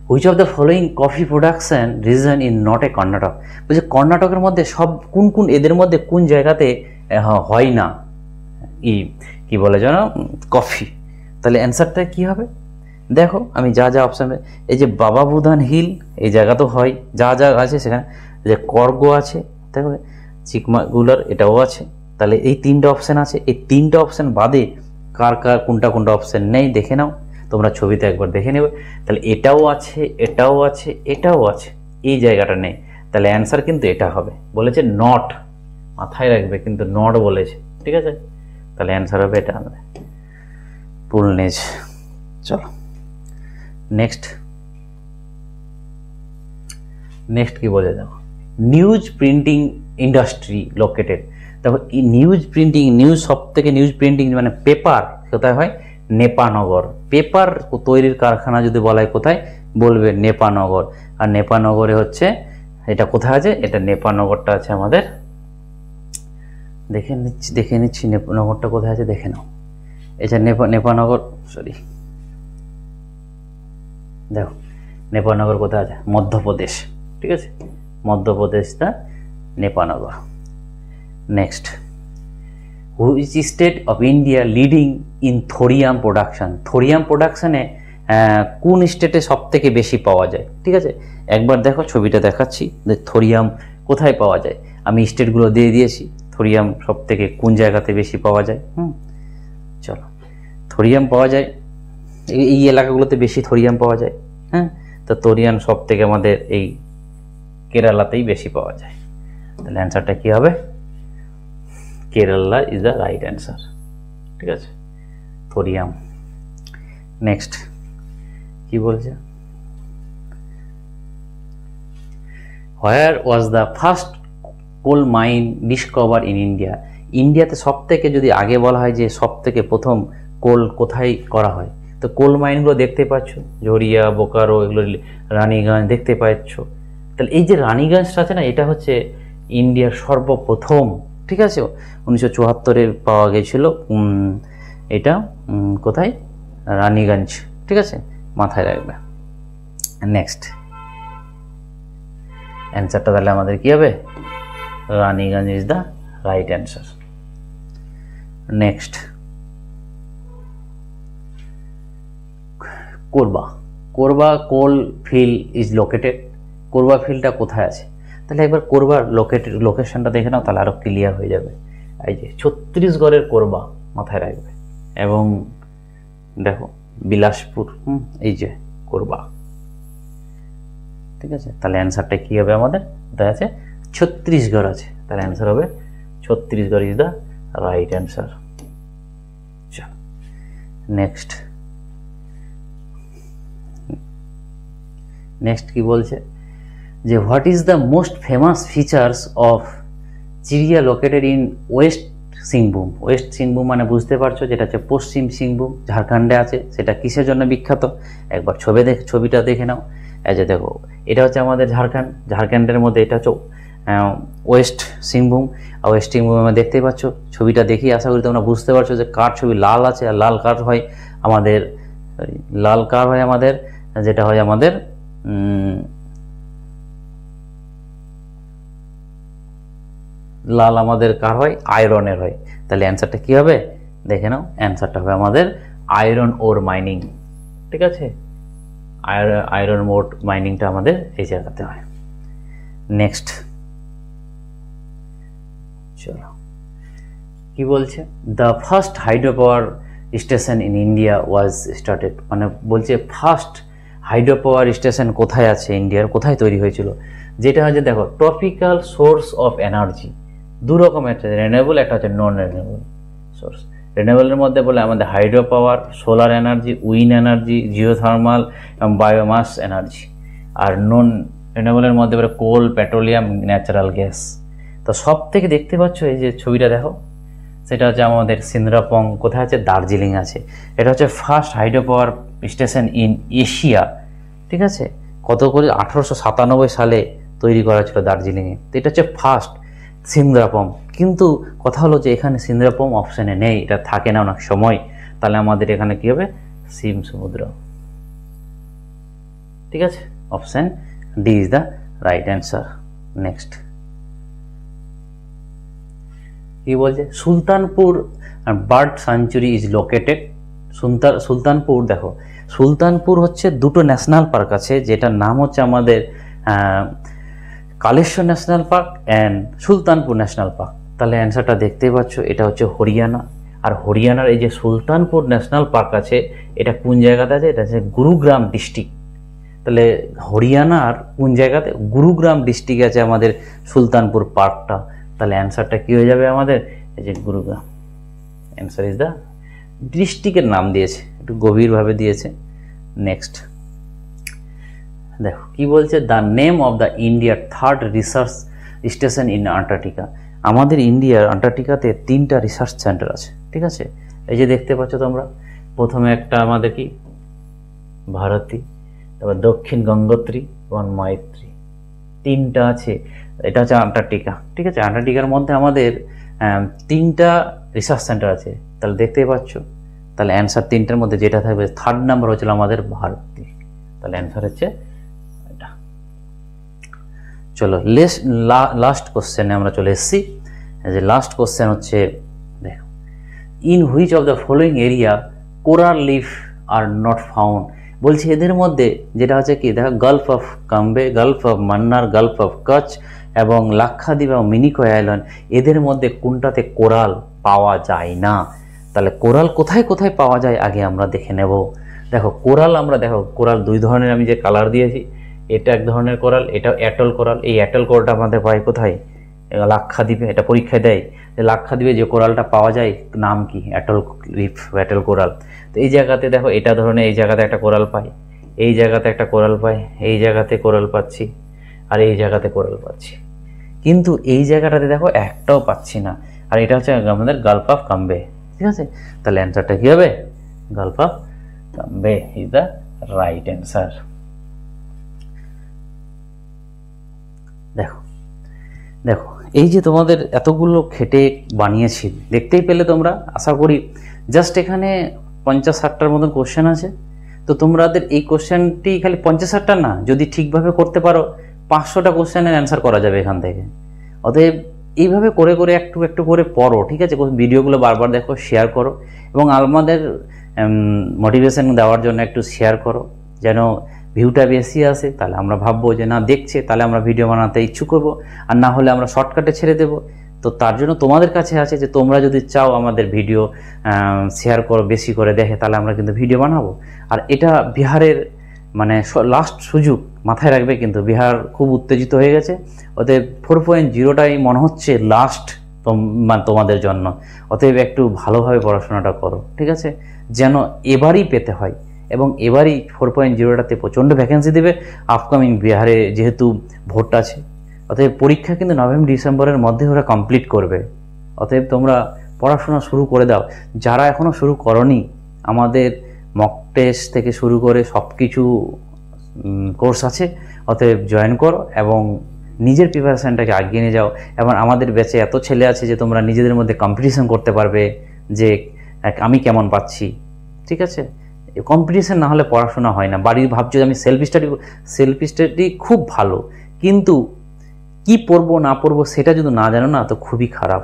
which of the following coffee production reason in not a Karnataka, বলছে কর্ণাটকের মধ্যে সব কোন এদের মধ্যে কোন জায়গাতে হয় না কি বলে যেন কফি। তাহলে অ্যান্সারটা কি হবে, দেখো আমি যা যা অপশান, এই যে বাবা বুধান হিল এই জায়গা তো হয়, যা যা আছে সেখানে, যে কর্গ আছে, দেখো চিকমাগুলার এটাও আছে। তাহলে এই তিনটা অপশান আছে, এই তিনটা অপশান বাদে কার কোনটা অপশান নেই দেখে নাও, তোমরা ছবিতে একবার দেখে নেবে। তাহলে এটাও আছে, এটাও আছে, এটাও আছে, এই জায়গাটা নেই, তাহলে অ্যান্সার কিন্তু এটা হবে। বলেছে নট, মাথায় রাখবে, কিন্তু নট বলেছে, ঠিক আছে। তাহলে অ্যান্সার হবে এটা আমাদের পুলনেজ। চলো নেক্সট কি বলে দেখো, নিউজ প্রিন্টিং ইন্ডাস্ট্রি লোকেটেড। দেখো এই নিউজ প্রিন্টিং, সব থেকে নিউজ প্রিন্টিং মানে পেপার কোথায় হয়, নেপানগর। পেপার তৈরির কারখানা যদি বলা হয় কোথায়, বলবে নেপানগর। আর নেপানগরে হচ্ছে এটা কোথায় আছে, এটা নেপানগরটা আছে আমাদের, দেখে নিচ্ছি নেপানগরটা কোথায় আছে, দেখে নাও। এটা নেপানগর, সরি দেখো নেপানগর কোথায় আছে, মধ্যপ্রদেশ, ঠিক আছে, মধ্যপ্রদেশটা Nepanagar. Next, which state of India leading in thorium production. Thorium প্রোডাকশনে কোন স্টেটে সব থেকে বেশি পাওয়া যায়, ঠিক আছে। একবার দেখো ছবিটা দেখাচ্ছি যে থোরিয়াম কোথায় পাওয়া যায়, আমি স্টেটগুলো দিয়ে দিয়েছি, থোরিয়াম সব থেকে কোন জায়গাতে বেশি পাওয়া যায়। চলো, থোরিয়াম পাওয়া যায় এই এলাকাগুলোতে বেশি থোরিয়াম পাওয়া যায়। হ্যাঁ, তো থোরিয়াম সব থেকে আমাদের এই কেরালাতেই বেশি পাওয়া যায়। তাহলে অ্যান্সারটা কি হবে, Kerala is the right answer, ঠিক আছে, থোরিয়াম। নেক্সট কি বলছে, where was the first coal mine discover in India. ইন্ডিয়াতে সব থেকে যদি আগে বলা হয় যে সব থেকে প্রথম কোল কোথায় করা হয়, তো কোল মাইনগুলো দেখতে পাচ্ছ, জড়িয়া, বোকারো, এগুলো রানীগঞ্জ দেখতে পাচ্ছ। তাহলে এই যে রানীগঞ্জটা আছে না, এটা হচ্ছে ইন্ডিয়ার সর্বপ্রথম, ঠিক আছে, 1974-এ পাওয়া গেছিল। এটা কোথায়, রানীগঞ্জ, ঠিক আছে, মাথায় রাখবে। নেক্সট অ্যান্সারটা তাহলে আমাদের কি হবে, Raniganj is the right answer. Next, Korba coal field is located. Korba ফিল্ডটা কোথায় আছে, তাহলে একবার কোরবার লোকেশনটা দেখে নাও, তাহলে আরো ক্লিয়ার হয়ে যাবে। এই যে ছত্তিশগড়ের কোরবা, মাথায় রাখবে। এবং দেখো বিলাসপুর, এই যে কোরবা, ঠিক আছে। তাহলে অ্যান্সারটা কি হবে আমাদের, কোথায় আছে, ছত্তিশগড় আছে। তাহলে অ্যান্সার হবে Chhattisgarh is the right answer. চলো নেক্সট কি বলছে, যে what is the most famous features of Chiria located in west Singhbhum. West Singhbhum মানে বুঝতে পারছো, যেটা হচ্ছে পশ্চিম সিংভূম, ঝাড়খণ্ডে আছে। সেটা কিসের জন্য বিখ্যাত, একবার ছবিটা দেখে নাও। এই যে দেখো, এটা হচ্ছে আমাদের ঝাড়খণ্ডের মধ্যে, এটা হচ্ছে ওয়েস্ট সিংভূম। আর ওয়েস্ট সিংভূম আমরা দেখতেই পাচ্ছ, ছবিটা দেখি আশা করি তোমরা বুঝতে পারছো যে কার ছবি লাল আছে, আর লাল কার হয় আমাদের, যেটা হয় আমাদের লাল আমাদের কার হয়, আয়রনের হয়। তাহলে অ্যান্সারটা কি হবে, দেখে নাও, অ্যান্সারটা হবে আমাদের আয়রন ওর মাইনিং, ঠিক আছে, আয়রন ওর মাইনিংটা আমাদের এই জায়গাতে হয়। নেক্সট চলো কি বলছে, the first hydro power station in India was started. মানে বলছে ফার্স্ট হাইড্রো পাওয়ার স্টেশন কোথায় আছে, ইন্ডিয়ার কোথায় তৈরি হয়েছিল। যেটা হচ্ছে দেখো, ট্রপিক্যাল সোর্স অফ এনার্জি, দু রকমের আছে, রিনিউয়েবল, একটা হচ্ছে নন রিনিউয়েবল সোর্স। রিনিউয়েবলের মধ্যে বলে আমাদের hydro power, solar energy, wind energy, geothermal এবং বায়োমাস এনার্জি। আর নন রিনিউয়েবলের মধ্যে বলে কোল, পেট্রোলিয়াম, ন্যাচারাল গ্যাস। তো সব থেকে দেখতে পাচ্ছ এই যে ছবিটা দেখো, সেটা হচ্ছে আমাদের সিন্দ্রাপং, কোথায় আছে, দার্জিলিং আছে। এটা হচ্ছে first hydro power station in Asia, ঠিক আছে। কত করে 1897 সালে তৈরি করা ছিল দার্জিলিংয়ে। তো এটা হচ্ছে ফার্স্ট সিন্দ্রাপং। কিন্তু কথা হলো যে এখানে সিন্দ্রাপং অপশানে নেই, এটা থাকে না অনেক সময়। তাহলে আমাদের এখানে কি হবে, সিম সমুদ্র, ঠিক আছে, option D is the right answer. Next কি বলছে, Sultanpur bird sanctuary is located. Sultanpur, দেখো সুলতানপুর হচ্ছে দুটো ন্যাশনাল পার্ক আছে, যেটার নাম হচ্ছে আমাদের Kaleshwar national park and Sultanpur national park. তাহলে অ্যান্সারটা দেখতেই পাচ্ছ, এটা হচ্ছে হরিয়ানা। আর হরিয়ানার এই যে সুলতানপুর ন্যাশনাল পার্ক আছে, এটা কোন জায়গাতে আছে, এটা হচ্ছে গুরুগ্রাম ডিস্ট্রিক্ট। তাহলে হরিয়ানার কোন জায়গাতে, গুরুগ্রাম ডিস্ট্রিক্টে আছে আমাদের সুলতানপুর পার্কটা। তাহলে অ্যান্সারটা কি হয়ে যাবে আমাদের, এই যে গুরুগ্রাম, অ্যান্সার ইজ দ্য, ডিস্ট্রিক্টের নাম দিয়েছে, একটু গভীরভাবে দিয়েছে। নেক্সট দেখো কি বলছে, দ্য নেম অফ দ্য ইন্ডিয়ার third research station in Antarctica. আমাদের ইন্ডিয়ার আন্টার্কটিকাতে 3টা রিসার্চ সেন্টার আছে, ঠিক আছে। এই যে দেখতে পাচ্ছ তোমরা, প্রথমে একটা আমাদের কি ভারতী, তারপর দক্ষিণ গঙ্গোত্রী এবং মৈত্রী, 3টা আছে। এটা হচ্ছে আন্টার্কটিকা, ঠিক আছে। আন্টার্কটিকার মধ্যে আমাদের 3টা রিসার্চ সেন্টার আছে, তাহলে দেখতেই পাচ্ছ। তাহলে অ্যান্সার 3টার মধ্যে যেটা থাকবে, থার্ড নাম্বার হচ্ছিল আমাদের ভারতী, তাহলে অ্যান্সার হচ্ছে এটা। চলো লাস্ট কোশ্চেনে আমরা চলে এসেছি। যে লাস্ট কোশ্চেন হচ্ছে, দেখো, in which of the following area coral leaf are not found. বলছি এদের মধ্যে যেটা হচ্ছে কি, দেখো, Gulf of Cambay, Gulf of Mannar, Gulf of Kutch এবং লাক্ষাদ্বীপ এবং মিনিকয় আইল্যান্ড, এদের মধ্যে কোনটাতে কোরাল পাওয়া যায় না। তাহলে কোরাল কোথায় কোথায় পাওয়া যায় আগে আমরা দেখে নেব। দেখো কোরাল, আমরা দেখো কোরাল 2 ধরনের, আমি যে কালার দিয়েছি, এটা এক ধরনের কোরাল, এটা অ্যাটল কোরাল। এই অ্যাটল কোরালটা আমাদের পাই কোথায়, লাক্ষাদ্বীপে। এটা পরীক্ষায় দেয় যে লাক্ষাদ্বীপে যে কোরালটা পাওয়া যায় নাম কি, অ্যাটল রিফ, অ্যাটল কোরাল। তো এই জায়গাতে দেখো এটা ধরনের, এই জায়গাতে একটা কোরাল পাই, এই জায়গাতে একটা কোরাল পাই, এই জায়গাতে কোরাল পাচ্ছি, আর এই জায়গাতে কোরাল পাচ্ছি। কিন্তু এই জায়গাটাতে দেখো একটাও পাচ্ছি না, আর এটা হচ্ছে আমাদের গালফ অফ কাম্বে, ঠিক আছে। তাহলে অ্যান্সারটা কি হবে, Gulf of Cambay is the right answer. দেখো দেখো এই যে তোমাদের এতগুলো খেটে বানিয়েছি, দেখতেই পেলে তোমরা, আশা করি। জাস্ট এখানে 50-60টার মতন কোশ্চেন আছে। তো তোমাদের এই কোশ্চেনটি খালি 50-60টা না, যদি ঠিকভাবে করতে পারো 500টা কোশ্চেনের অ্যান্সার করা যাবে এখান থেকে। অতএব এইভাবে করে করে একটু একটু করে পড়ো, ঠিক আছে। ভিডিওগুলো বারবার দেখো, শেয়ার করো, এবং আমাদের মোটিভেশন দেওয়ার জন্য একটু শেয়ার করো, যেন ভিউটা বেশি আসে। তাহলে আমরা ভাববো যে না, দেখছে, তাহলে আমরা ভিডিও বানাতে ইচ্ছুক করবো, আর না হলে আমরা শর্টকাটে ছেড়ে দেবো। তো তার জন্য তোমাদের কাছে আছে যে তোমরা যদি চাও আমাদের ভিডিও শেয়ার করো, বেশি করে দেখে, তাহলে আমরা কিন্তু ভিডিও বানাবো। আর এটা বিহারের মানে লাস্ট সুযোগ, মাথায় রাখবে কিন্তু, বিহার খুব উত্তেজিত হয়ে গেছে। অতএব 4.0টাই মনে হচ্ছে লাস্ট তোমাদের জন্য। অতএব একটু ভালোভাবে পড়াশোনাটা করো, ঠিক আছে, যেন এবারই পেতে হয়। এবং এবারই 4.0টাতে প্রচণ্ড ভ্যাকেন্সি দেবে আপকামিং বিহারে, যেহেতু ভোট আছে। অতএব পরীক্ষা কিন্তু নভেম্বর-ডিসেম্বরের মধ্যে ওরা কমপ্লিট করবে। অতএব তোমরা পড়াশোনা শুরু করে দাও। যারা এখনও শুরু করনি, আমাদের মক টেস্ট থেকে শুরু করে সব কিছু কোর্স আছে, অতএব জয়েন করো এবং নিজের প্রিপারেশানটাকে এগিয়ে নিয়ে যাও। এবং আমাদের ব্যাচে এত ছেলে আছে যে তোমরা নিজেদের মধ্যে কম্পিটিশন করতে পারবে যে আমি কেমন পাচ্ছি, ঠিক আছে। কম্পিটিশন না হলে পড়াশোনা হয় না। বাড়ির ভাবছো যে আমি সেলফ স্টাডি খুব ভালো, কিন্তু কি পড়বো না পড়বো সেটা যদি না জানো না, তো খুবই খারাপ।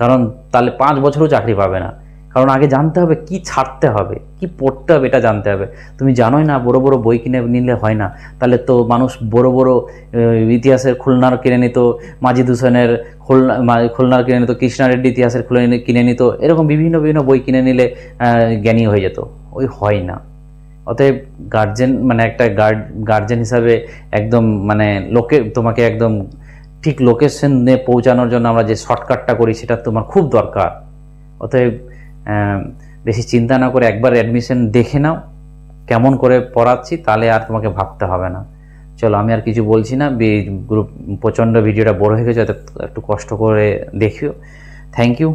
কারণ তাহলে 5 বছরও চাকরি পাবে না। কারণ আগে জানতে হবে কি ছাড়তে হবে, কি পড়তে হবে, এটা জানতে হবে। তুমি জানোই না, বড় বড় বই কিনে নিলে হয় না। তাহলে তো মানুষ বড় বড় ইতিহাসের খুলনার কিনে নিত, মাজিদ হোসেনের খুলনার কিনে নিত, কৃষ্ণা রেড্ডি ইতিহাসের কিনে নিত, এরকম বিভিন্ন বিভিন্ন বই কিনে নিলে জ্ঞানী হয়ে যেত। ওই হয় না। অতএব গার্জেন, মানে একটা গার্জেন হিসাবে একদম মানে তোমাকে একদম ঠিক লোকেশনে পৌঁছানোর জন্য আমরা যে শর্টকাটটা করি, সেটা তোমার খুব দরকার। অতএব বেশি চিন্তা না করে একবার অ্যাডমিশন দেখে নাও কেমন করে পড়াচ্ছি, তাহলে আর তোমাকে ভাবতে হবে না। চলো, আমি আর কিছু বলছি না। প্রচণ্ড ভিডিওটা বড় হয়ে গেছে, একটু কষ্ট করে দেখিও। Thank you.